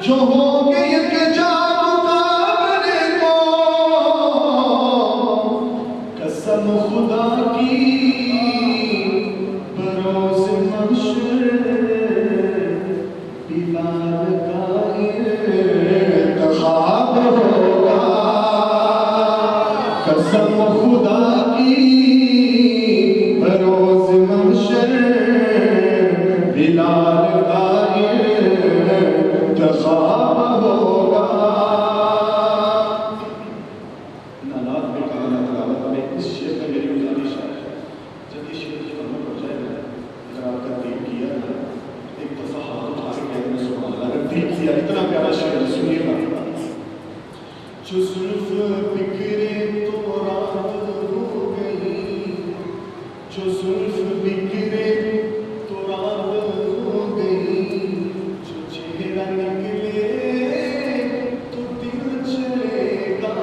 جو ہوں گے یکجا مقابلے کو. قسم خدا کی بروز محشر بلال کا انتخاب ہوگا. قسم خدا کی بروز محشر بلال کا انتخاب ہوگا. نالات میں کہا تلاوت میں اس شعر میں میری گزارش ہے جب یہ شعر کی فرمت ہو جائے نا اگر آپ کا دل کیا نا ایک دفعہ ہاتھ اٹھا کے کہتے ہیں سبحان اللہ. اگر دل کیا اتنا پیارا شعر ہے سنیے گا. جو زلف بکھرے تو رات ہو گئی جو زلف بکھرے تو رات ہو گئی جو چہرہ نکلے تو دل چلے گا.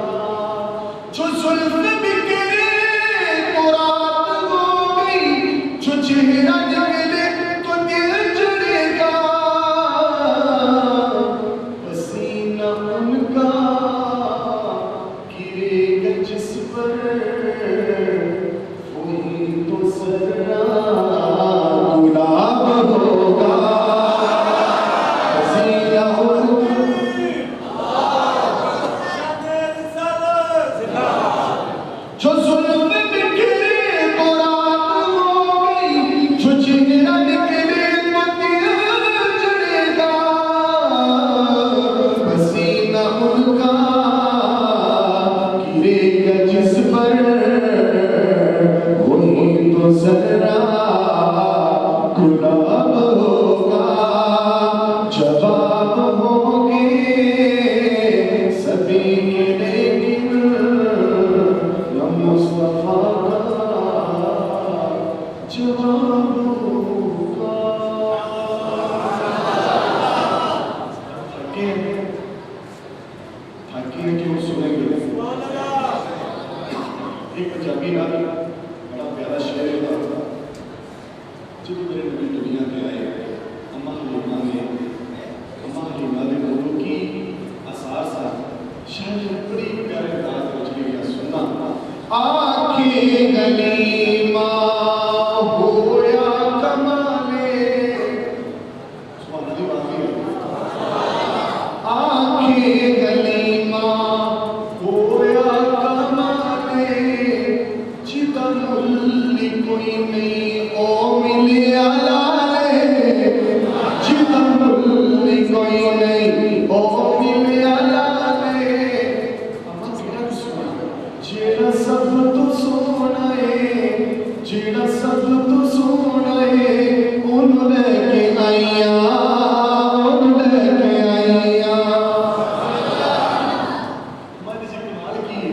جو زلف بکھرے تو رات ہو گئی جو چہرہ نکلے تو دل چلے گا. پسینہ ان کا گرے گا جس پر وہی تو سرا گلاب ہوگا. پسینہ ان جو زلف بکھرے تو رات ہو گئی جو چہرہ نکلے تو دل چڑھے گا. پسینہ ان کا گرے گا جس پر وہی تو ذرا گلاب ہوگا. جواب ہوں گے سبھی کے لیکن نہ مصطفیٰ کا جواب ہوگا. تھکے کیوں سنیں گے. ایک پنجابی راگ بڑا پیارا شعر ہے. جب میرے نبی دنیا میں آئے اماں حلیمہ نے لوگوں کی آثار سے شاید بڑی پیارے انداز میں چلی گیا سننا. آنکھیں حلیمہ ہویا کمالے سبحان اللہ باقی ہے. آنکھیں حلیمہ ہویا کمالے جدا ملی کوئی نہیں او ملیا لالے. جدا ملی کوئی نہیں او ملیا لالے. جیڑا سب تو سونا ہے جیڑا سب تو سونا ہے انہوں لے کے آئیاں انہوں لے کے آئیاں. ہماری سے کمال کی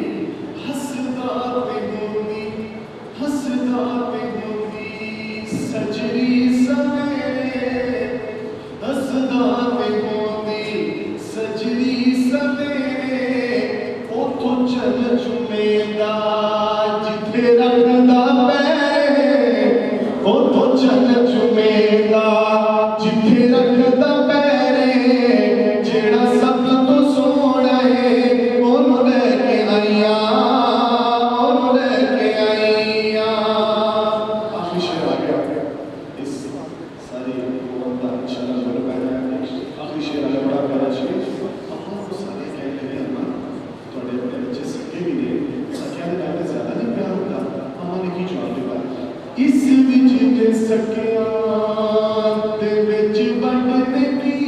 ہسدا پہ گوندی سجری سویرے ہسدا پہ گوندی سجری سویرے اوتھو چل چمیدا جتھے رکھدا پیرے اوتھو چل چمیدا جتھے رکھدا پیرے. جیڑا سب تو سونا ہے انہوں لے کے آئیاں انہوں لے کے آئیاں. آخری شعر آ گیا اس ساری حکومت کا انشاءاللہ بڑا پیدا ہے. آخری شعر آ گیا بڑا پیارا شعر. اللہ کو سارے کہہ لے اماں تھوڑے اپنے بچے سکے بھی نہیں سکیا دے ڈاکٹر زیادہ نہیں پیار ہوتا. اماں نے کی جواب دے پایا اس وچ دے سکیا دے وچ بڑھنے کی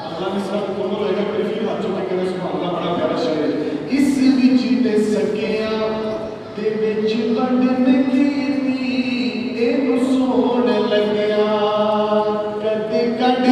اللہ نے سب کو لے کر پھر ہاتھ چوٹے کرے سبحان اللہ بڑا پیارا شعر ہے. اس وچ دے سکیا دے وچ بڑھنے کی اینو سونے لگیا کدے کڈ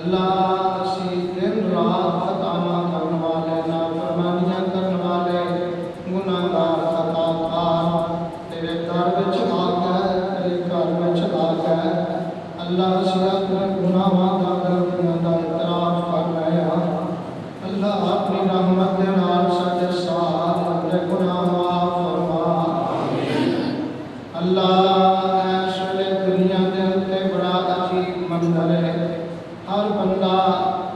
اللہ اسی دن رات خطاواں کرن والے نافرمانیاں کرن والے گناہگار خطا کار تیرے در وچ آ گئے تیرے گھر وچ آ گئے اللہ اسی اپنے گناہاں دا غلطیاں دا اعتراف کر رہے ہاں اللہ اپنی رحمت دے نال ساڈے سارے گناہ معاف فرما اللہ اس ویلے دنیا دے اُتے بڑا عجیب منظر ہے ہر بندہ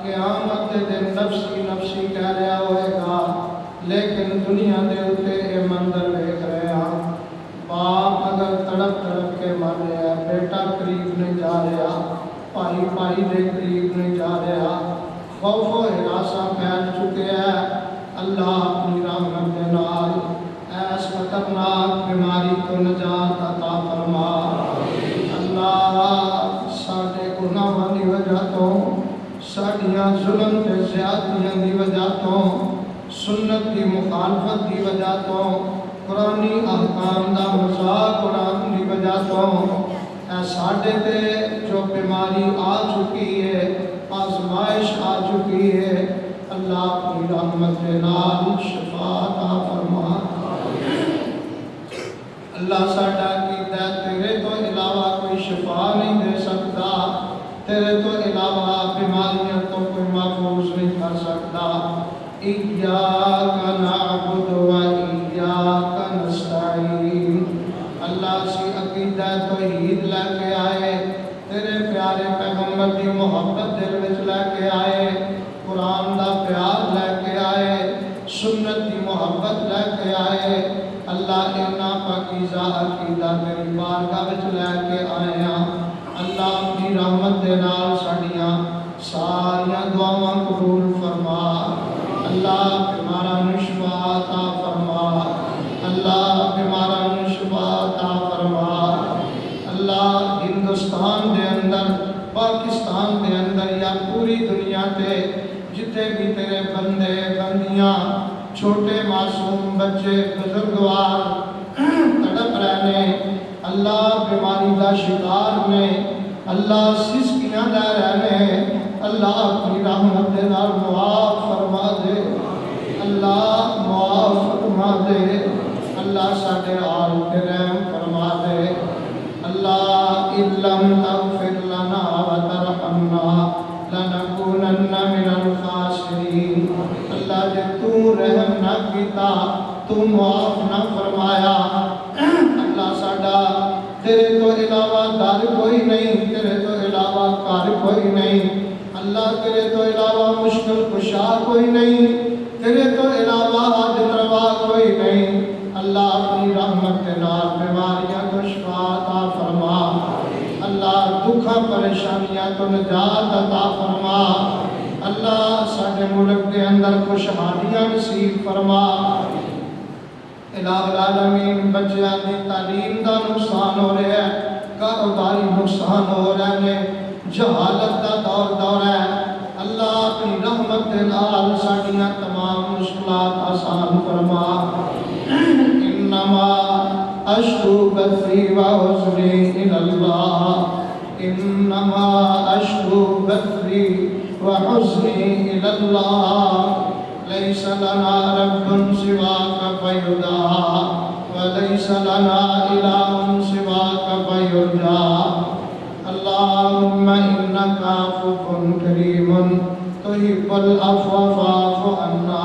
قیامت دے دن نفسی نفسی کہہ رہا ہوئے گا لیکن دنیا دے اُتے اے منظر دیکھ رہے ہیں باپ اگر تڑپ تڑپ کے مر رہا بیٹا قریب نہیں جا رہا بھائی بھائی دے قریب نہیں جا رہا خوف و ہراساں پھیل چکے ہیں اللہ اپنی رحمت دے نال ایس خطرناک بیماری کو نجات عطا فرما اللہ ساڈے گناہاں دی وجہ تو ساڈیاں ظلم تے زیادتیاں دی وجہ تو سنت دی مخالفت دی وجہ تو قرآنی احکام دا مذاق اڑان دی وجہ تو اے ساڈے تے جو بیماری آ چکی ہے آزمائش آ چکی ہے اللہ اپنی رحمت دے نال شفا عطا فرما اللہ ساڈا کیتا تیرے تو علاوہ کوئی شفا نہیں دے سکتا تیرے تو علاوہ بیماریاں تو کوئی محفوظ نہیں کر سکتا ایاک نعبد و ایاک نستعین اللہ سی عقیدہ توحید لے کے آئے تیرے پیارے پیغمبر دی محبت دل وچ لے کے آئے قرآن دا پیار لے کے آئے سنت دی محبت لے کے آئے اللہ اینا پاکیزہ عقیدہ تیری بارگاہ وچ لے کے آئے ہیں اللہ اپنی رحمت دے نال ساڈیاں ساریاں دعاواں قبول فرما اللہ بیماراں نوں شفا عطا فرما اللہ بیماراں نوں شفا عطا فرما اللہ ہندوستان دے اندر پاکستان دے اندر یا پوری دنیا تے جتے بھی تیرے بندے بندیاں چھوٹے معصوم بچے بزرگوار تڑپ رہنے اللہ بیماری دا شکار نے اللہ سسکیاں لے رہنے اللہ اپنی رحمت دے نال معاف فرما دے اللہ معاف فرما دے اللہ ساڈے حال تے رحم فرما دے اللہ اِلَّمْ تَغْفِرْ لَنَا وَتَرْحَمْنَا لَنَكُونَنَّ مِنَ الْخَاسِرِينَ اللہ جے تو رحم نہ کیتا تو معاف نہ فرمایا اللہ ساڈا تیرے تو علاوہ در کوئی نہیں تیرے تو علاوہ کار کوئی نہیں اللہ تیرے تو علاوہ مشکل کشا کوئی نہیں تیرے تو علاوہ حاجت روا کوئی نہیں اللہ اپنی رحمت کے نال بیماریاں کو شفا عطا فرما اللہ دکھاں پریشانیاں کو نجات عطا فرما اللہ ساڈے ملک دے اندر خوشحالیاں نصیب فرما الہ العالمین بچیاں دی تعلیم دا نقصان ہو رہا ہے کاروباری نقصان ہو رہے ہیں جہالت دا دور ہے اللہ اپنی رحمت دے نال ساڈیاں تمام مشکلات آسان فرما انما اشکو بثی و حزنی الاللہ انما اشکو بثی و حزنی الاللہ لیس لنا رب سواک فیدعا ولیس لنا الہ سواک فیرجا اللہم انکا عفو کریم تحب العفو فاعف عنا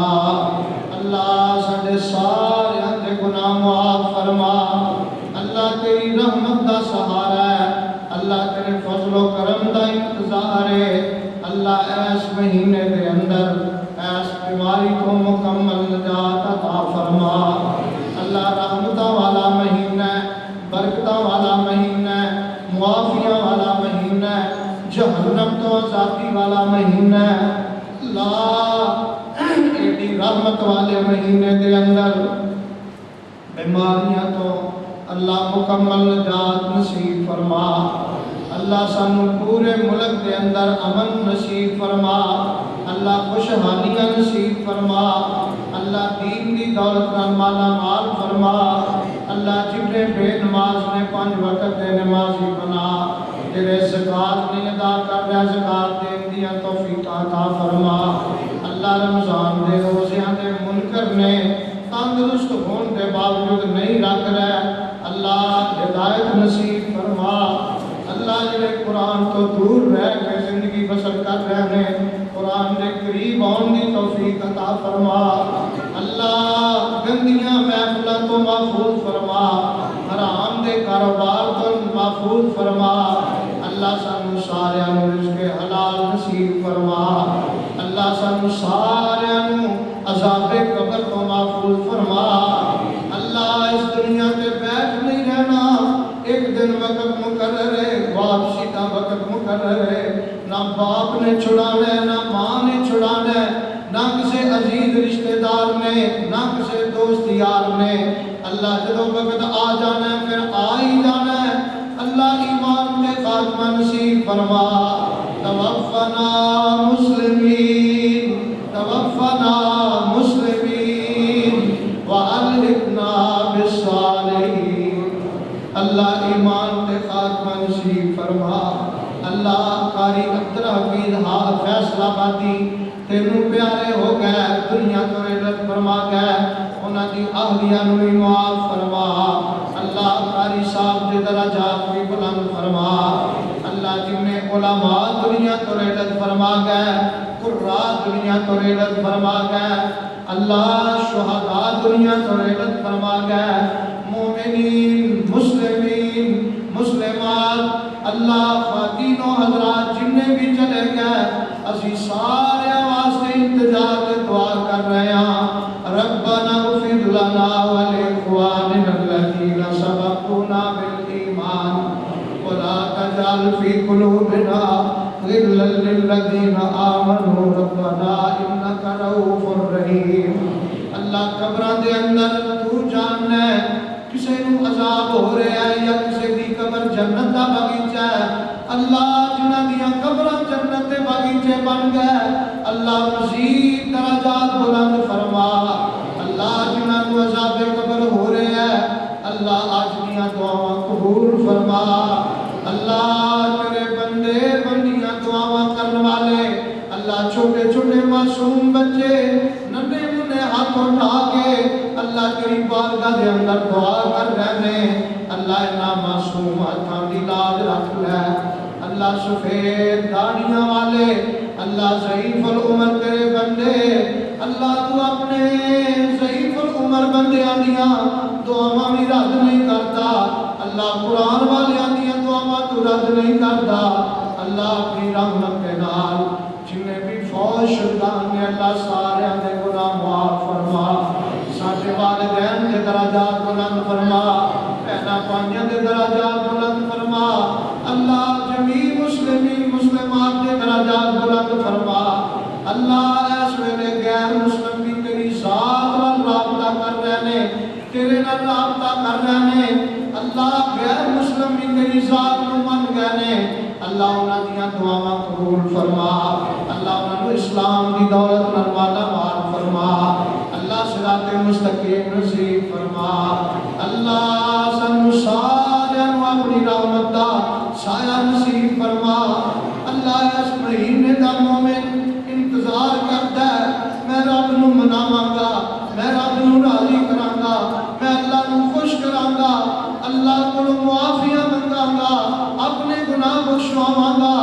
اللہ ساڈے سارے دے گناہ معاف فرما اللہ تیری رحمت دا سہارا ہے اللہ تیرے فضل و کرم دا انتظار ہے اللہ ایس مہینے دے اندر ایس بیماری کو مکمل نجات عطا فرما اللہ رحمتہ والا مہینہ برکتہ والا مہینہ معافیہ والا مہینہ جہنم تو آزادی والا مہینہ اللہ ایڈی رحمت والے مہینے دے اندر بیماریاں تو اللہ مکمل نجات نصیب فرما اللہ سانو پورے ملک دے اندر امن نصیب فرما اللہ خوشحالیاں نصیب فرما اللہ دین دی دولت نال مالا مال فرما اللہ جنہیں بے نماز نے 5 وقت دے نمازی بنا تیرے زکات نہیں ادا کر رہا زکات دین دیا توفیق عطا فرما اللہ رمضان دے روزیاں دے منکر نے تندرست ہون دے باوجود نہیں رکھ رہا اللہ ہدایت نصیب فرما اللہ جڑے قرآن تو دور رہ کے زندگی بسر کر رہے ہیں قرآن دے قریب آن دی توفیق عطا فرما اللہ گندیاں محفلوں تو محفوظ فرما حرام دے کاروبار تو محفوظ فرما اللہ سانو سارے رزق حلال نصیب فرما اللہ سانو سارے عذاب قبر تو محفوظ فرما اللہ اس دنیا تے بیٹھ نہیں رہنا ایک دن وقت مقرر ہے واپسی کا وقت مقرر ہے نہ باپ نے چھڑانا ہے نہ ماں نے چھڑانا ہے نہ کسی عزیز رشتہ دار نے نہ کسی دوست یار نے اللہ جدو وقت آ جانا ہے پھر آ ہی جانا ہے اللہ ایمان کے خاتمہ نصیب فرما توفنا مسلمین توفنا مسلمین وَأَلْحِقْنَا بِالصَّالِحِينَ اللہ ایمان تے خاتمہ نصیب فرما اللہ قاری عبد الحفیظ فیصلہ آبادی تینوں پیارے ہو گئے دنیا تو رحمت فرما گئے انہاں دی اہلیہ نو بھی معاف فرما اللہ قاری صاحب دے درجات بھی بلند فرما اللہ جن نے علماء دنیا تو رحمت فرما گئے قرآن دنیا تو رحمت فرما گئے اللہ شہداء دنیا تو رحمت فرما گئے مومنین مسلمین مسلمات اللہ خواتین و حضرات جنہیں بھی چلے گئے اسی سارے واسطے انتظار کے دعا کر رہے ہیں ربنا اغفر لنا ولإخواننا الذين سبقونا بالإيمان ولا تجعل في قلوبنا غلا للذين آمنوا ربنا إنك رؤوف رحيم اللہ قبران دے اندر تو جاننا ہے کسے نو عذاب ہو رہا ہے یا کسے دی قبر جنت دا باغیچہ ہے اللہ جنہ دیا قبران جنت دے باغیچے بن گئے اللہ مزید درجات بلند فرما اللہ جنہ نو عذاب قبر ہو رہا ہے اللہ آج دیا دعاواں قبول فرما اللہ تیرے بندے بندیاں دعاواں کرنے والے اللہ چھوٹے چھوٹے معصوم بچے ننے منے ہاتھ اٹھا کے اللہ تیری بارگاہ دے اندر دعا کر رہے ہیں اللہ انہاں معصوم ہاتھاں دی لاج رکھ لے اللہ سفید داڑیاں والے اللہ ضعیف العمر تیرے بندے اللہ تو اپنے ضعیف العمر بندیاں دیاں دعاواں بھی رد نہیں کرتا اللہ قرآن والیاں دیاں دعاواں تو رد نہیں کرتا اللہ اپنی رحمت کے نال جنہیں بھی فوج شدگان نے اللہ سارے دے گناہ معاف فرما ساٹھے والدین دے درجات بلند فرما پہنا پانیاں دے درجات بلند فرما اللہ جمیع مسلمین مسلمات دے درجات بلند فرما اللہ اس ویلے غیر مسلم بھی تیری ذات وال رابطہ کر رہے ہیں تیرے نال رابطہ کر رہے ہیں اللہ غیر مسلم بھی تیری ذات نو من گئے ہیں اللہ انہاں دیاں دعاواں قبول فرما اللہ انہاں کو اسلام دی دولت نال مالا مال فرما اللہ صراط مستقیم نصیب فرما اللہ سانو سارے نو اپنی رحمت دا سایہ نصیب فرما اللہ اس مہینے دا مومن انتظار کرتا ہے میں رب نو مناواں گا میں رب نو راضی کراں گا میں اللہ نو خوش کراں گا اللہ کو معافیاں منگاں گا اپنے گناہ بخشواں گا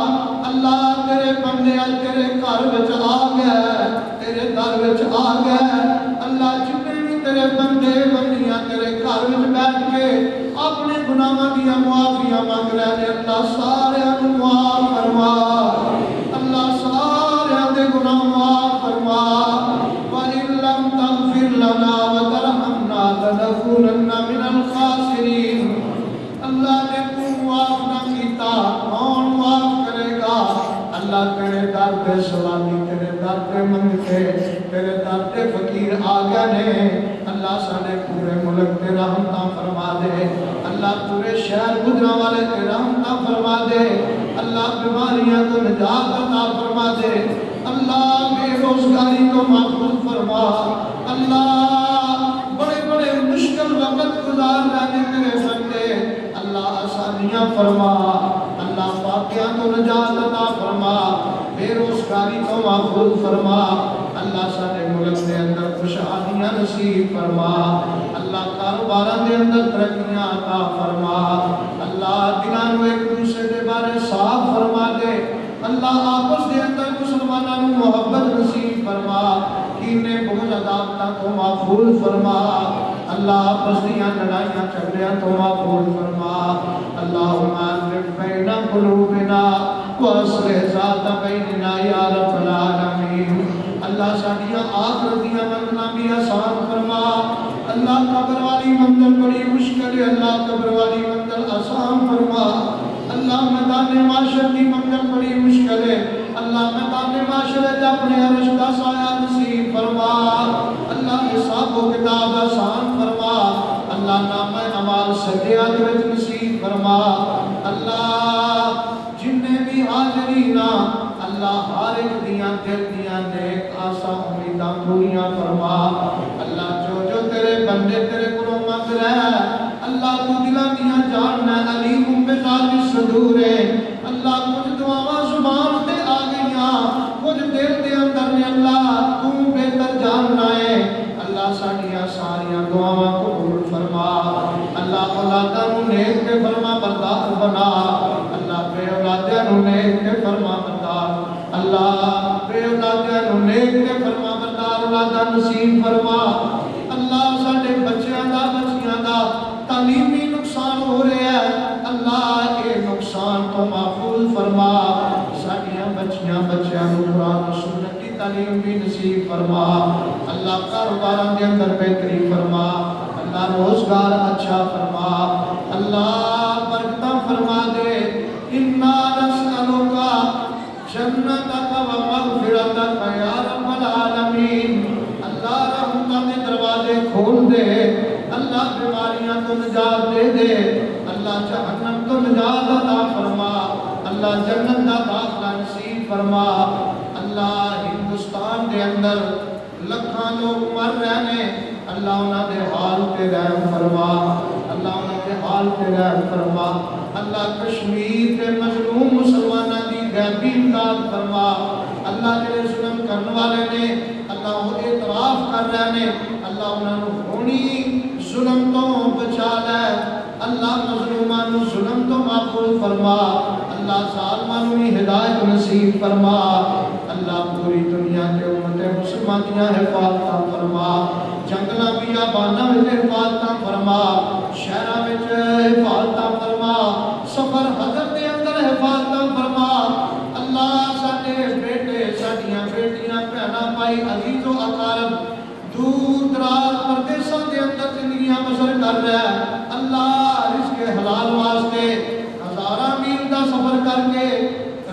اللہ تیرے بندے تیرے گھر وچ آ گئے تیرے در وچ آ گئے اللہ جتنے بھی تیرے بندے بندیاں تیرے گھر وچ بیٹھ کے اپنے گناہاں دی معافیاں مانگ رہے ہیں اللہ سارے نو معاف فرما اللہ سارے دے گناہ معاف فرما وَإِن لَّمْ تَغْفِرْ لَنَا وَتَرْحَمْنَا لَنَكُونَنَّ مِنَ الْخَاسِرِينَ اللہ نے تو معاف نہ کیتا کون معاف کرے گا اللہ تیرے در پہ سلامی تیرے در پہ منگتے تیرے در پہ فقیر آگا نے اللہ ساڑھے پورے ملک تے رحمتہ فرما دے اللہ پورے شہر گجرہ والے تے رحمتہ فرما دے اللہ بیماریاں تو نجات عطا فرما دے اللہ بے روزگاری کو محفوظ فرما اللہ بڑے بڑے مشکل وقت گزار رہنے تیرے بندے اللہ آسانیاں فرما اللہ فاقیہ تو نجات عطا فرما، بے روزگاری تو محفوظ فرما، اللہ سارے ملک دے اندر خوشحالیاں نصیب فرما، اللہ کاروباراں دے اندر ترقیاں عطا فرما، اللہ دلاں نوں ایک دوسرے دے بارے صاف فرما دے، اللہ آپس دے اندر مسلماناں نوں محبت نصیب فرما، کینے بغض عداوتاں تو محفوظ فرما، اللہ آپس دیاں لڑائیاں جھگڑیاں تو محفوظ فرما، اللہم الف بین قلوبنا واصلح ذات بیننا یا رب العالمین، اللہ ساڈیاں آخرت دیاں منزلاں بھی آسان فرما، اللہ قبر والی منزل بڑی مشکل ہے، اللہ قبر والی منزل آسان فرما، اللہ میدان معاشر کی منزل بڑی مشکل ہے، اللہ میدان معاشر اپنے عرش کا سایہ نصیب فرما، اللہ حساب و کتاب آسان فرما، اللہ نامہ اعمال سجیات وچ نصیب فرما، اللہ جنہیں بھی حاضرین اللہ ہر ایک دیاں دل دیاں نیک آسا امیداں پوریاں فرما، اللہ جو جو تیرے بندے تیرے کو منگ رہے اللہ تو دلاں دیاں جاننا علیم بذات الصدور ہے، اللہ کچھ دعاواں زبان تے آ گئیاں کچھ دل دے اندر نے اللہ تو بہتر جاننا ہے، اللہ ساڈیاں ساریاں دعاواں قبول فرما، اللہ اولاداں نوں نیک تے فرما بردار بنا، اللہ بے اولاداں نوں نیک تے فرما بردار، اللہ بے اولاداں نوں نیک تے فرما بردار اولاداں نصیب فرما، اللہ ساڈے بچیاں دا بچیاں دا تعلیمی نقصان ہو رہا ہے، اللہ اے نقصان تو محفوظ فرما، ساڈیاں بچیاں بچیاں نوں قرآن و سنت کی تعلیم بھی نصیب فرما، اللہ کاروباراں دے اندر بہتری فرما، اللہ روزگار اچھا فرما، اللہ برکتاں فرما دے، انا نسألک جنتک و مغفرتک یا رب العالمین، اللہ رحمتاں دے دروازے کھول دے، اللہ بیماریاں تو نجات دے دے، اللہ جہنم تو نجات عطا فرما، اللہ جنت دا داخلہ نصیب فرما، اللہ ہندوستان دے اندر لکھاں لوگ مر رہے ہیں، اللہ انہاں دے حال تے رحم فرما، اللہ انہاں دے حال تے رحم فرما، اللہ کشمیر تے مظلوم مسلماناں دی غیبی امداد فرما، اللہ جڑے ظلم کرنے والے نے اللہ وہ اعتراف کر رہے ہیں، اللہ انہاں نوں ہونی ظلم تو بچا لے، اللہ مظلوماں نوں ظلم تو محفوظ فرما، اللہ ظالماں نوں ہدایت نصیب فرما، اللہ پوری دنیا کے امت مسلمان دیاں حفاظتاں فرما، جنگلاں بیاباناں وچ حفاظتاں فرما، شہراں وچ حفاظتاں فرما، سفر حضر دے اندر حفاظتاں فرما، اللہ ساڈے بیٹے ساڈیاں بیٹیاں بہناں بھائی عزیز و اقارب دور دراز پردیساں دے اندر زندگیاں بسر کر رہا ہے، اللہ رزق حلال واسطے ہزاراں میل دا سفر کر کے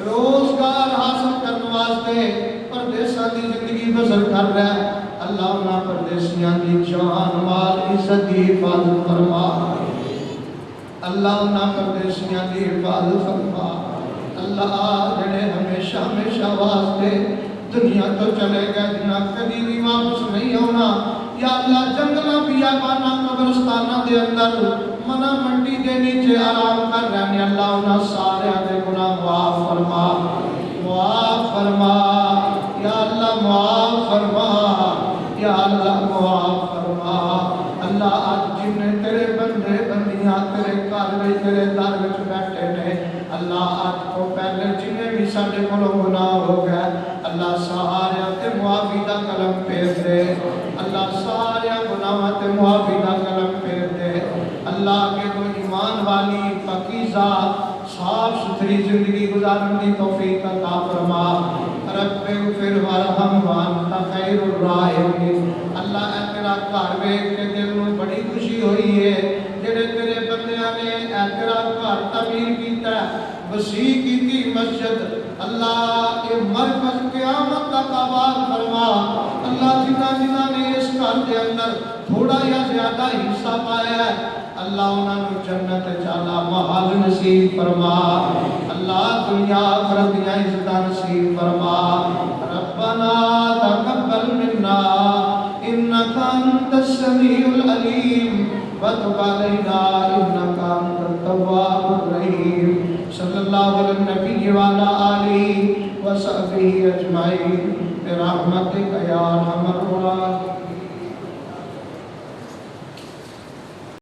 روزگار حاصل کرنے واسطے پردیساں دی زندگی بسر کر رہا ہے، اللہ انہاں پردیسیاں دی جان مال عزت دی حفاظت فرما، اللہ انہاں پردیسیاں دی حفاظت فرما، اللہ جڑے ہمیشہ ہمیشہ واسطے دنیا تو چلے گئے جنہاں کبھی بھی واپس نہیں ہونا، یا اللہ جنگلہ بیابانہ قبرستانہ دے اندر منہ منڈی دے نیچے آرام کر رہے ہیں، اللہ انہاں سارے دے گناہ معاف فرما، معاف فرما، یا اللہ معاف فرما، یا اللہ معاف فرما، اللہ آج جن تیرے بندے بندیاں تیرے کاروے تیرے در وچ بیٹھے نے، اللہ آج کو پہلے جنہیں بھی ساڈے کولوں گناہ ہو گئے اللہ سارے تے معافی دا کلم پھیر دے، اللہ سارے گناہاں تے معافی دا کلم پھیر دے، اللہ کے تو ایمان والی پاکیزہ صاف ستھری زندگی گزارنے کی توفیق عطا فرما، رب اغفر ورحم وانت خیر الراحمین، اللہ اے تیرا گھر ویکھ کے دل نوں بڑی خوشی ہوئی ہے، جڑے تیرے بندیاں نے اے تیرا گھر تعمیر کیتا ہے، وسیع کیتی مسجد، اللہ اے مرکز قیامت تک آباد فرما، اللہ جنہاں نے اس گھر کے اندر تھوڑا یا زیادہ حصہ پایا ہے اللہ انہاں نوں جنت چالا محل نصیب فرما، اللہ دنیا آخرت دیاں عزتاں نصیب فرما، ربنا تقبل منا انک انت السمیع العلیم وتب علینا انک انت التواب الرحیم، صلی اللہ علیہ نبی وعلا آلہ وصحبہ اجمعین برحمتک یا ارحم الراحمین.